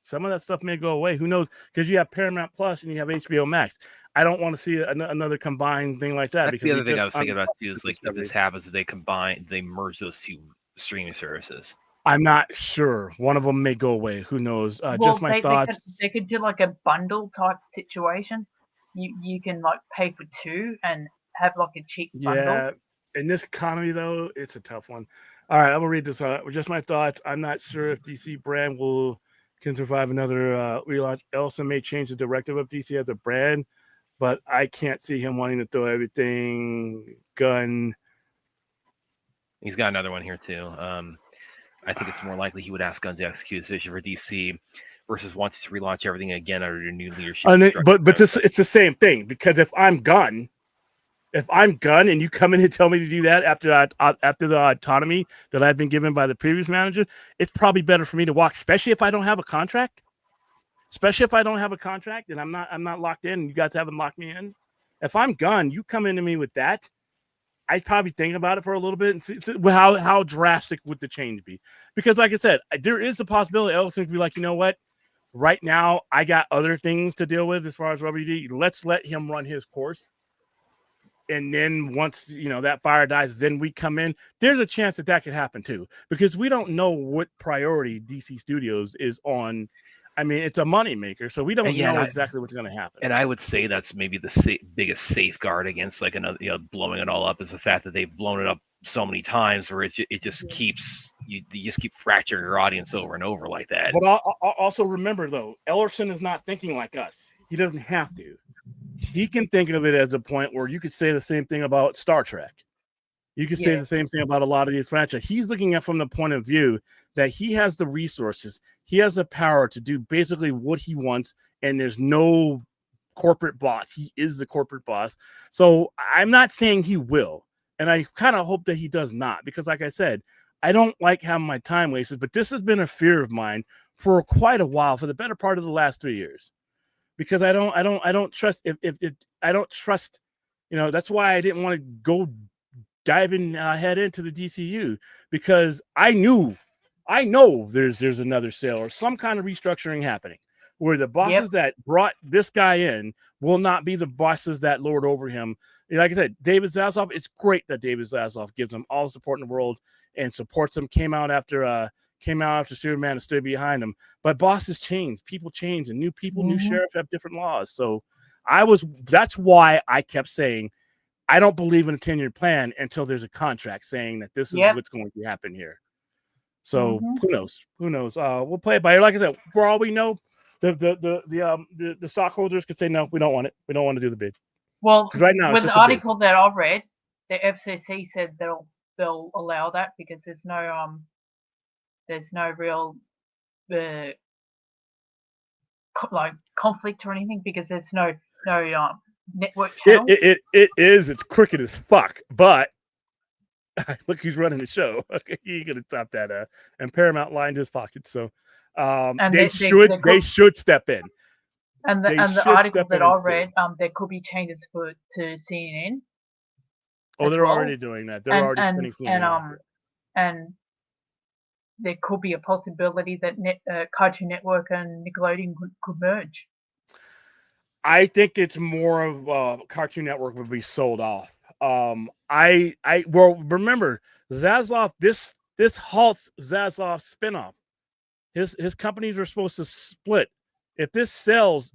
Some of that stuff may go away. Who knows? Because you have Paramount Plus and you have HBO Max. I don't want to see another combined thing like that. That's because the other thing I was thinking about too, is if this happens, they merge those 2 streaming services. I'm not sure. One of them may go away. Who knows? Just my thoughts. They could do like a bundle type situation. You can pay for 2 and have a cheap bundle. Yeah, in this economy though, it's a tough one. All right, I'm gonna read this out. Just my thoughts. I'm not sure if DC brand can survive another relaunch. Ellison may change the directive of DC as a brand, but I can't see him wanting to throw everything gun. He's got another one here too. I think it's more likely he would ask Gunn to execute his vision for DC versus wanting to relaunch everything again under a new leadership. But it's the same thing, because if I'm Gunn and you come in and tell me to do that after the autonomy that I've been given by the previous manager, it's probably better for me to walk, especially if I don't have a contract. Especially if I don't have a contract and I'm not locked in and you guys haven't locked me in. If I'm Gunn, you come into me with that, I'd probably think about it for a little bit and see how drastic would the change be. Because like I said, there is the possibility Ellison could be like, you know what? Right now, I got other things to deal with as far as WD. Let's let him run his course. And then once, that fire dies, then we come in. There's a chance that could happen too. Because we don't know what priority DC Studios is on. I mean, it's a moneymaker, so we don't know exactly what's going to happen. And I would say that's maybe the biggest safeguard against like another, blowing it all up is the fact that they've blown it up so many times where it just keeps you just keep fracturing your audience over and over like that. But also remember though, Ellerson is not thinking like us. He doesn't have to. He can think of it as a point where you could say the same thing about Star Trek. You could say the same thing about a lot of these franchises. He's looking at from the point of view that he has the resources. He has the power to do basically what he wants, and there's no corporate boss. He is the corporate boss. So I'm not saying he will, and I kind of hope that he does not, because like I said, I don't like having my time wasted, but this has been a fear of mine for quite a while, for the better part of the last 3 years, because I don't trust I don't trust, that's why I didn't want to go diving head into the DCU, because I know there's another sale or some kind of restructuring happening where the bosses that brought this guy in will not be the bosses that lord over him. Like I said, David Zaslav, it's great that David Zaslav gives him all the support in the world and supports him. Came out after Superman and stood behind him. But bosses change, people change, and new people, new sheriff have different laws. So that's why I kept saying I don't believe in a 10-year plan until there's a contract saying that this is what's going to happen here. So who knows? We'll play it by ear. Like I said, for all we know, the stockholders could say no, we don't want it. We don't want to do the bid. Well, right now, with the article that I read, the FCC said they'll allow that because there's no real like conflict or anything, because there's no network channels. It's crooked as fuck, but look who's running the show. Okay, he ain't gonna stop that. And Paramount lined his pockets, so they should step in. And the article that I read, there could be changes to CNN. Oh, they're already doing that. They're already spinning CNN. And there could be a possibility that Cartoon Network and Nickelodeon could merge. I think it's more of Cartoon Network would be sold off. Remember Zaslav. This halts Zaslav's spinoff. His companies were supposed to split. If this sells,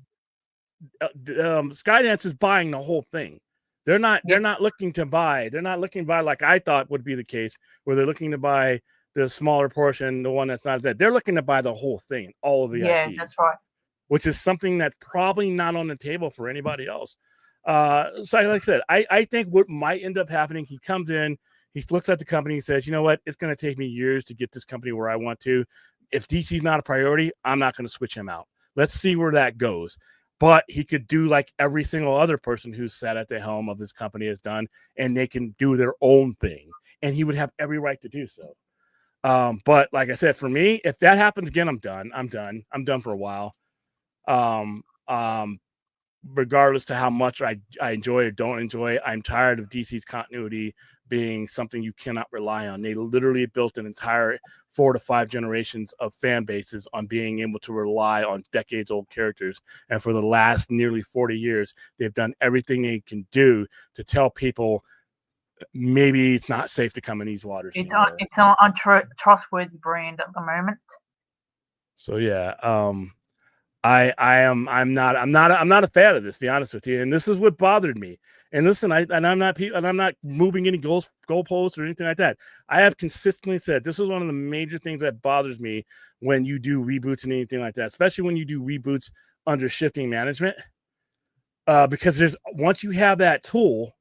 Skydance is buying the whole thing. They're not looking to buy. They're not looking to buy like I thought would be the case, where they're looking to buy the smaller portion, the one that's not that. They're looking to buy the whole thing, all of the IPs. That's right. Which is something that's probably not on the table for anybody else. So like I said, I think what might end up happening, he comes in, he looks at the company and says, you know what, it's going to take me years to get this company where I want to. If DC's not a priority, I'm not going to switch him out. Let's see where that goes. But he could do like every single other person who's sat at the helm of this company has done, and they can do their own thing. And he would have every right to do so. But like I said, for me, if that happens again, I'm done. I'm done for a while. Regardless to how much I enjoy or don't enjoy, I'm tired of DC's continuity being something you cannot rely on. They literally built an entire 4 to 5 generations of fan bases on being able to rely on decades old characters. And for the last nearly 40 years, they've done everything they can do to tell people maybe it's not safe to come in these waters. It's an untrustworthy brand at the moment. So yeah, I'm not a fan of this, to be honest with you. And this is what bothered me. And listen, I'm not moving any goalposts or anything like that. I have consistently said this is one of the major things that bothers me when you do reboots and anything like that, especially when you do reboots under shifting management. Because once you have that tool,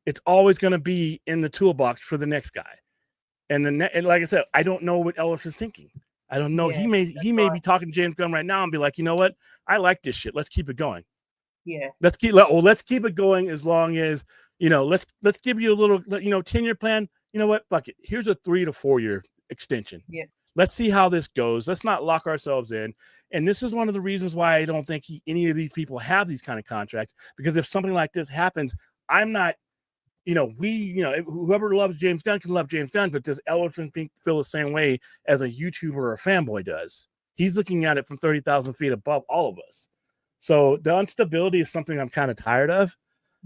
it's always going to be in the toolbox for the next guy. And like I said, I don't know what Ellis is thinking. I don't know. He may be talking to James Gunn right now and be like, you know what? I like this shit. Let's keep it going. Yeah. Let's keep it going as long as, let's give you a little, 10-year plan. You know what? Fuck it. Here's a 3 to 4 year extension. Yeah. Let's see how this goes. Let's not lock ourselves in. And this is one of the reasons why I don't think any of these people have these kind of contracts, because if something like this happens, I'm not, whoever loves James Gunn can love James Gunn, but does Elephant feel the same way as a YouTuber or a fanboy does? He's looking at it from 30,000 feet above all of us. So the instability is something I'm kind of tired of.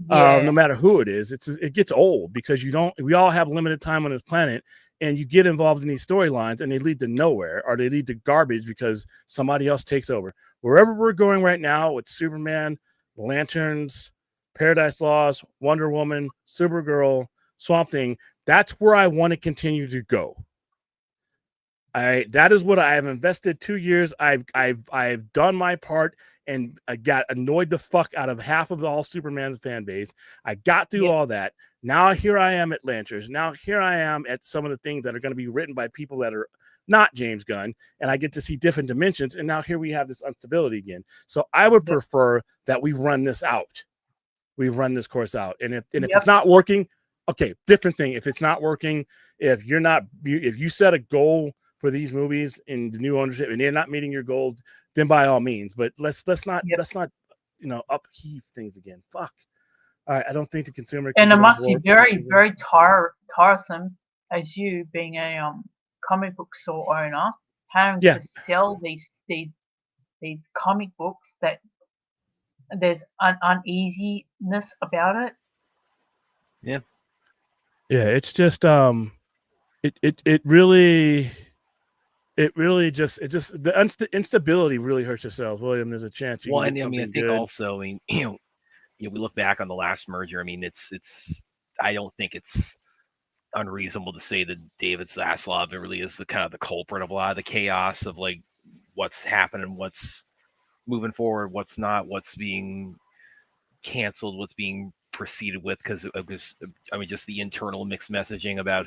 No matter who it is, it gets old, because we all have limited time on this planet, and you get involved in these storylines and they lead to nowhere, or they lead to garbage because somebody else takes over. Wherever we're going right now with Superman, Lanterns, Paradise Lost, Wonder Woman, Supergirl, Swamp Thing, that's where I want to continue to go. That is what I have invested 2 years. I've done my part, and I got annoyed the fuck out of half of all Superman's fan base. I got through all that. Now here I am at Lanterns. Now here I am at some of the things that are going to be written by people that are not James Gunn, and I get to see different dimensions. And now here we have this instability again. So I would prefer that we run this out. We run this course out, and if it's not working, okay, different thing. If it's not working, if you set a goal for these movies in the new ownership and they're not meeting your goals, then by all means. But let's not upheave things again. Fuck. All right, I don't think the consumer can. And it must be very, very tiresome as you being a comic book store owner, having to sell these comic books that there's an uneasiness about it. Yeah. Yeah, it's just it really just the instability really hurts your sales, William. There's a chance you can get I think also, we look back on the last merger. I mean, it's I don't think it's unreasonable to say that David Zaslav really is the kind of the culprit of a lot of the chaos of like what's happening, what's moving forward, what's not, what's being canceled, what's being proceeded with, because just the internal mixed messaging about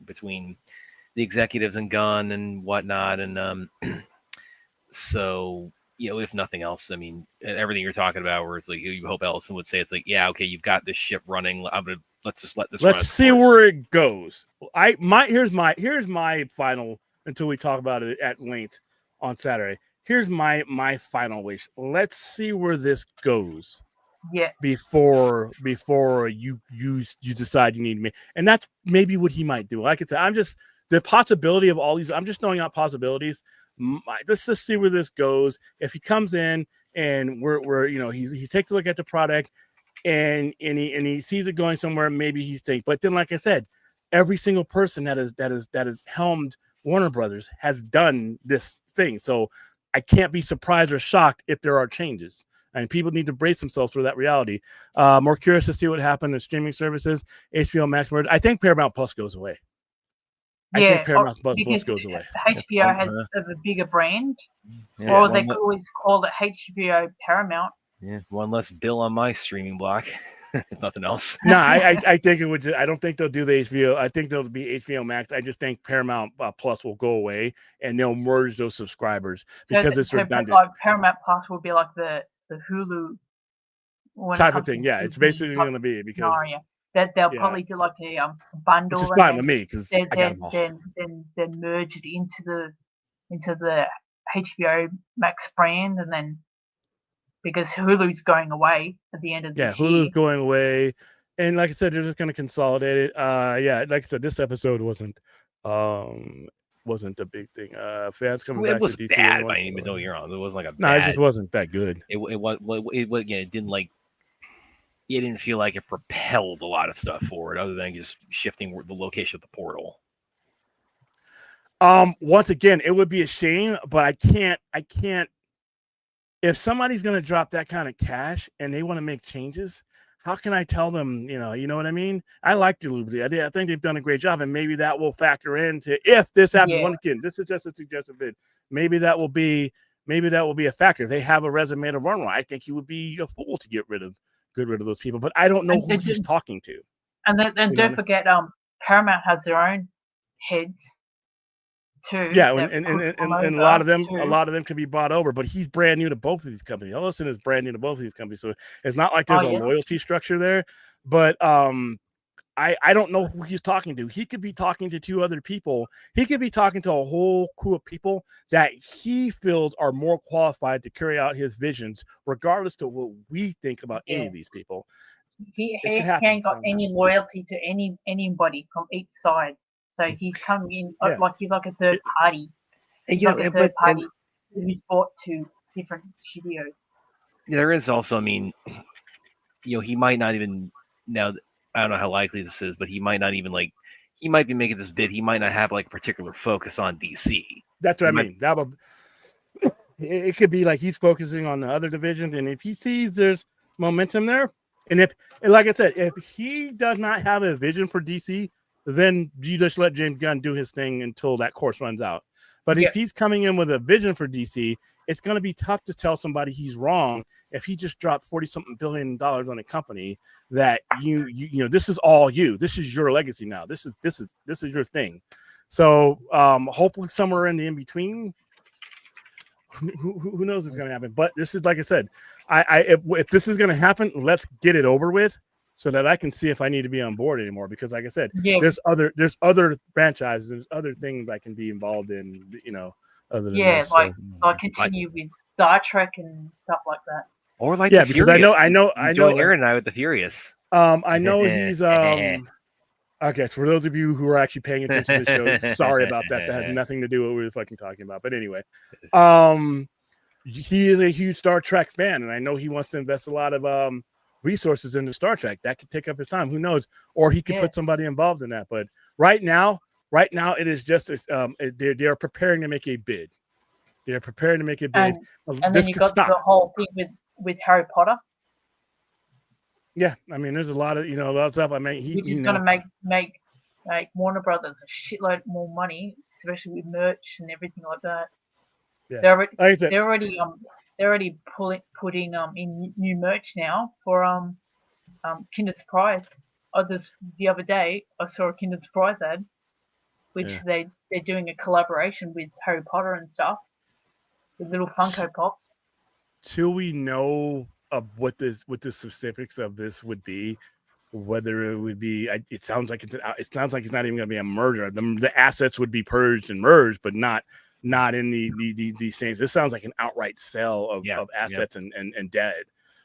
between the executives and Gunn and whatnot. And so, if nothing else, I mean, everything you're talking about, where it's like, you hope Ellison would say, it's like, yeah, okay, you've got this ship running. Let's just let this. Let's see where it goes. Here's my final, until we talk about it at length on Saturday. Here's my final wish. Let's see where this goes. Yeah. Before you decide you need me, and that's maybe what he might do. Like I said, I'm just the possibility of all these. I'm just throwing out possibilities. Let's just see where this goes. If he comes in and he takes a look at the product and he sees it going somewhere, maybe he's taking. But then, like I said, every single person that is helmed Warner Brothers has done this thing. So I can't be surprised or shocked if there are changes. And people need to brace themselves for that reality. More curious to see what happened in streaming services. HBO Max merge. I think Paramount Plus goes away. I think Paramount Plus goes away. HBO has a bigger brand, or they could always call it HBO Paramount. Yeah, one less bill on my streaming block. If nothing else. No, I think it would. I don't think they'll do the HBO. I think there'll be HBO Max. I just think Paramount Plus will go away, and they'll merge those subscribers because it's redundant. Like Paramount Plus will be like the Hulu type of thing. Yeah, it's basically going to be because that they'll probably do like a bundle. Which is fine with me because I got them all. Then merge it into the HBO Max brand, and then because Hulu's going away at the end of this year. Hulu's going away, and like I said, they're just going to consolidate it. Like I said, this episode wasn't a big thing. Fans coming back was to DC. Bad, I didn't even know you're on. It wasn't like a it just wasn't that good. It didn't feel like it propelled a lot of stuff forward, other than just shifting the location of the portal. Once again, it would be a shame, but I can't. If somebody's going to drop that kind of cash and they want to make changes, how can I tell them, you know what I mean? I like Duluth. I think they've done a great job, and maybe that will factor into if this happens. Once again, this is just a suggested bid. Maybe that will be a factor. They have a resume to run on. I think he would be a fool to get rid of those people, but I don't know who he's talking to. And then don't forget, Paramount has their own heads too. Yeah, and a lot of them can be bought over, but he's brand new to both of these companies. Ellison is brand new to both of these companies, so it's not like there's a loyalty structure there. But I don't know who he's talking to. He could be talking to 2 other people. He could be talking to a whole crew of people that he feels are more qualified to carry out his visions, regardless to what we think about any of these people. He It could happen, ain't got so. any loyalty to anybody from each side. So he's coming in Yeah. like he's like a third party. And, He's you like know, a and- third but- and- party who's bought 2 different studios. There is also, I mean, he might not even now. I don't know how likely this is, but he might not even he might be making this bid. He might not have like a particular focus on DC. That's what He I mean. That would, it could be like he's focusing on the other divisions, and if he sees there's momentum there, and like I said, if he does not have a vision for DC, then you just let James Gunn do his thing until that course runs out. But if he's coming in with a vision for DC, it's going to be tough to tell somebody he's wrong if he just dropped $40-something billion on a company that you know this is all you. This is your legacy now. This is your thing. So hopefully somewhere in between, who knows what's going to happen. But this is, like I said, if this is going to happen, let's get it over with, so that I can see if I need to be on board anymore. Because, like I said, there's other franchises, there's other things I can be involved in. Other than this, like continue with Star Trek and stuff like that. Or like yeah, the because Furious. I know. Join Aaron and I with the Furious. I know he's okay. So for those of you who are actually paying attention to the show, sorry about that. That has nothing to do with what we were fucking talking about. But anyway, he is a huge Star Trek fan, and I know he wants to invest a lot of resources into Star Trek. That could take up his time. Who knows? Or he could put somebody involved in that. But right now, it is just they are preparing to make a bid. They are preparing to make a bid. And then you got the whole thing with Harry Potter. Yeah, I mean, there's a lot of stuff. I mean, which is going to make Warner Brothers a shitload more money, especially with merch and everything like that. Yeah. They're already putting in new merch now for Kinder Surprise. The other day I saw a Kinder Surprise ad, which they're doing a collaboration with Harry Potter and stuff, with little Funko Pops. Till we know of what the specifics of this would be, whether it would be, it sounds like it's not even going to be a merger. The assets would be purged and merged, but not in the same. This sounds like an outright sale of assets and debt.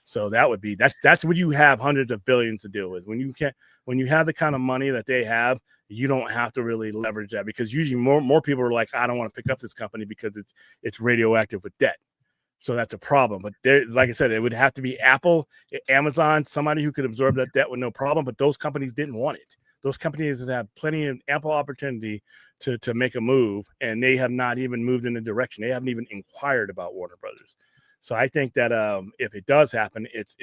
So that's what you have hundreds of billions to deal with. When you have the kind of money that they have, you don't have to really leverage that, because usually more people are like, I don't want to pick up this company because it's radioactive with debt. So that's a problem. But like I said, it would have to be Apple, Amazon, somebody who could absorb that debt with no problem. But those companies didn't want it. Those companies have plenty of ample opportunity to make a move, and they have not even moved in the direction. They haven't even inquired about Warner Brothers. So I think that if it does happen, it's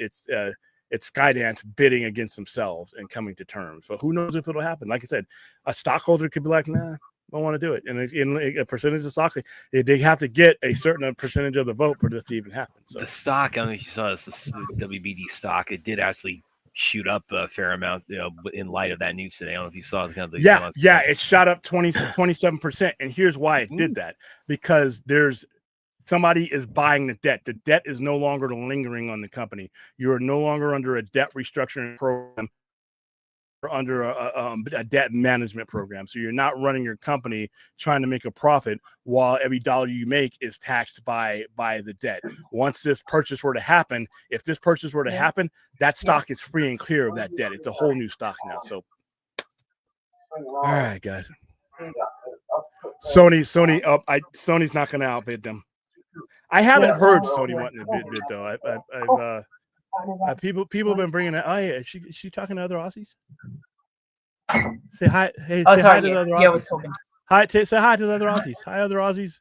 Skydance bidding against themselves and coming to terms. But who knows if it'll happen? Like I said, a stockholder could be like, nah, I don't want to do it. And in a percentage of stock, they have to get a certain percentage of the vote for this to even happen. So the stock, I don't know if you saw this, the WBD stock, it did actually shoot up a fair amount, in light of that news today. I don't know if you saw the it shot up 27%. And here's why it did that, because somebody is buying the debt. The debt is no longer lingering on the company. You are no longer under a debt restructuring program or under a debt management program. So you're not running your company trying to make a profit while every dollar you make is taxed by the debt. Once this purchase were to happen, that stock is free and clear of that debt. It's a whole new stock now. So, all right, guys. Sony's not going to outbid them. I haven't heard Sony wanting to bid though. People have been bringing it. Oh yeah, is she talking to other Aussies? Say hi. Hey, say hi to the other Aussies. Yeah, we're talking. Hi, say hi to the other Aussies. Hi, other Aussies.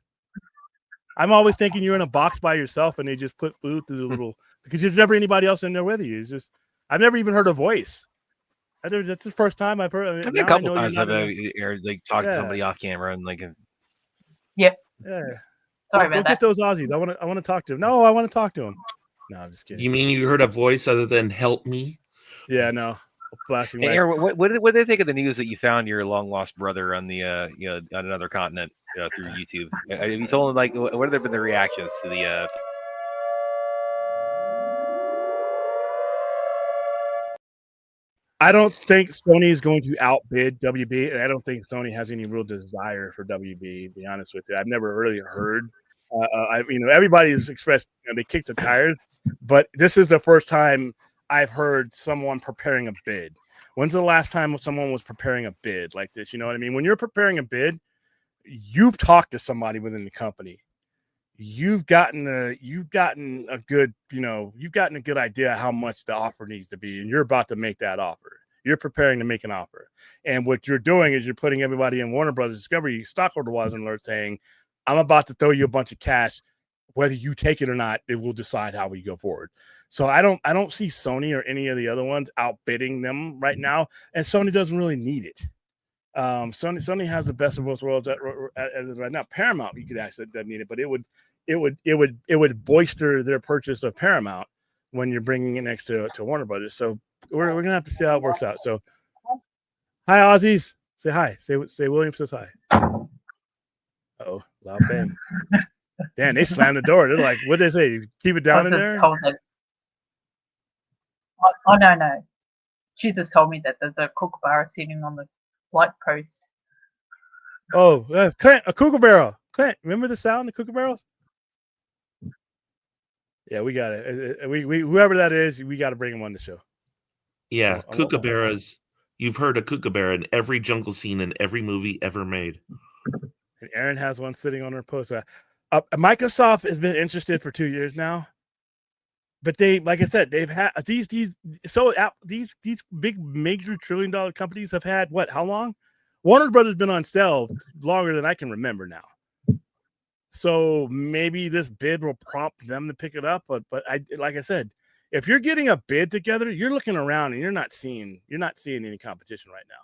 I'm always thinking you're in a box by yourself and they just put food through the little, because there's never anybody else in there with you. It's just, I've never even heard a voice. That's the first time I've heard. I mean, a couple times I've talked to somebody off camera and Yeah. Sorry about that. Don't get those Aussies. I want to talk to them. No, I want to talk to them. No, I'm just kidding. You mean you heard a voice other than "help me"? Yeah, no. Flashing lights. Aaron, what did they think of the news that you found your long lost brother on the on another continent through YouTube? Have you told them what have been the reactions to the? I don't think Sony is going to outbid WB, and I don't think Sony has any real desire for WB. To be honest with you, I've never really heard. Everybody's expressed they kicked the tires, but this is the first time I've heard someone preparing a bid. When's the last time someone was preparing a bid like this? You know what I mean? When you're preparing a bid, you've talked to somebody within the company. You've gotten a good idea how much the offer needs to be, and you're about to make that offer. You're preparing to make an offer, and what you're doing is you're putting everybody in Warner Brothers Discovery stockholder wise alert saying, "I'm about to throw you a bunch of cash. Whether you take it or not, it will decide how we go forward." So I don't see Sony or any of the other ones outbidding them right now, and Sony doesn't really need it. Sony has the best of both worlds as right now. Paramount, you could actually doesn't need it, but it would bolster their purchase of Paramount when you're bringing it next to Warner Brothers. So we're gonna have to see how it works out. So, hi Aussies, say hi. Say William says hi. Oh, loud bang! Damn, they slammed the door. They're like, what did they say? Keep it down in there. Oh no. She just told me that there's a kookaburra sitting on the light post. Oh, Clint, a kookaburra. Clint, remember the sound of kookaburras? Yeah, we got it. We whoever that is, we got to bring him on the show. Yeah, kookaburras. You've heard a kookaburra in every jungle scene in every movie ever made. And Erin has one sitting on her post. Microsoft has been interested for 2 years now, but they, like I said, they've had these big major $1 trillion companies have had what? How long? Warner Brothers been on sale longer than I can remember now. So maybe this bid will prompt them to pick it up. But like I said, if you're getting a bid together, you're looking around and you're not seeing any competition right now.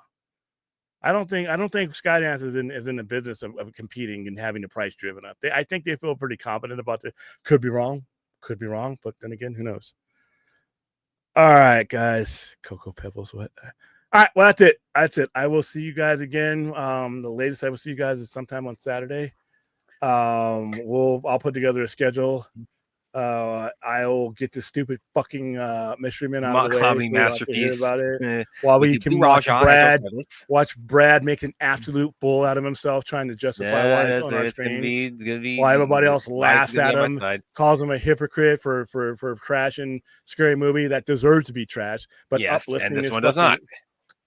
I don't think Skydance is in the business of competing and having the price driven up. I think they feel pretty confident about it. Could be wrong, but then again, who knows? All right, guys. Cocoa Pebbles, what? All right, well, that's it. I will see you guys again. The latest I will see you guys is sometime on Saturday. I'll put together a schedule. I'll get this stupid fucking mystery man out of the way. Comedy masterpiece About it. While we can watch Brad make an absolute fool out of himself, trying to justify why it's on our screen. While everybody else laughs at him, calls him a hypocrite for trashing Scary Movie that deserves to be trashed, but uplifting this one does not.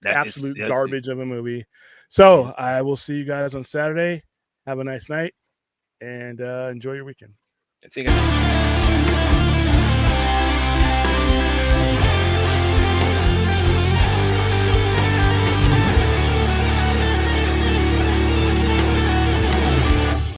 Absolute garbage of a movie. So I will see you guys on Saturday. Have a nice night and enjoy your weekend. See you guys.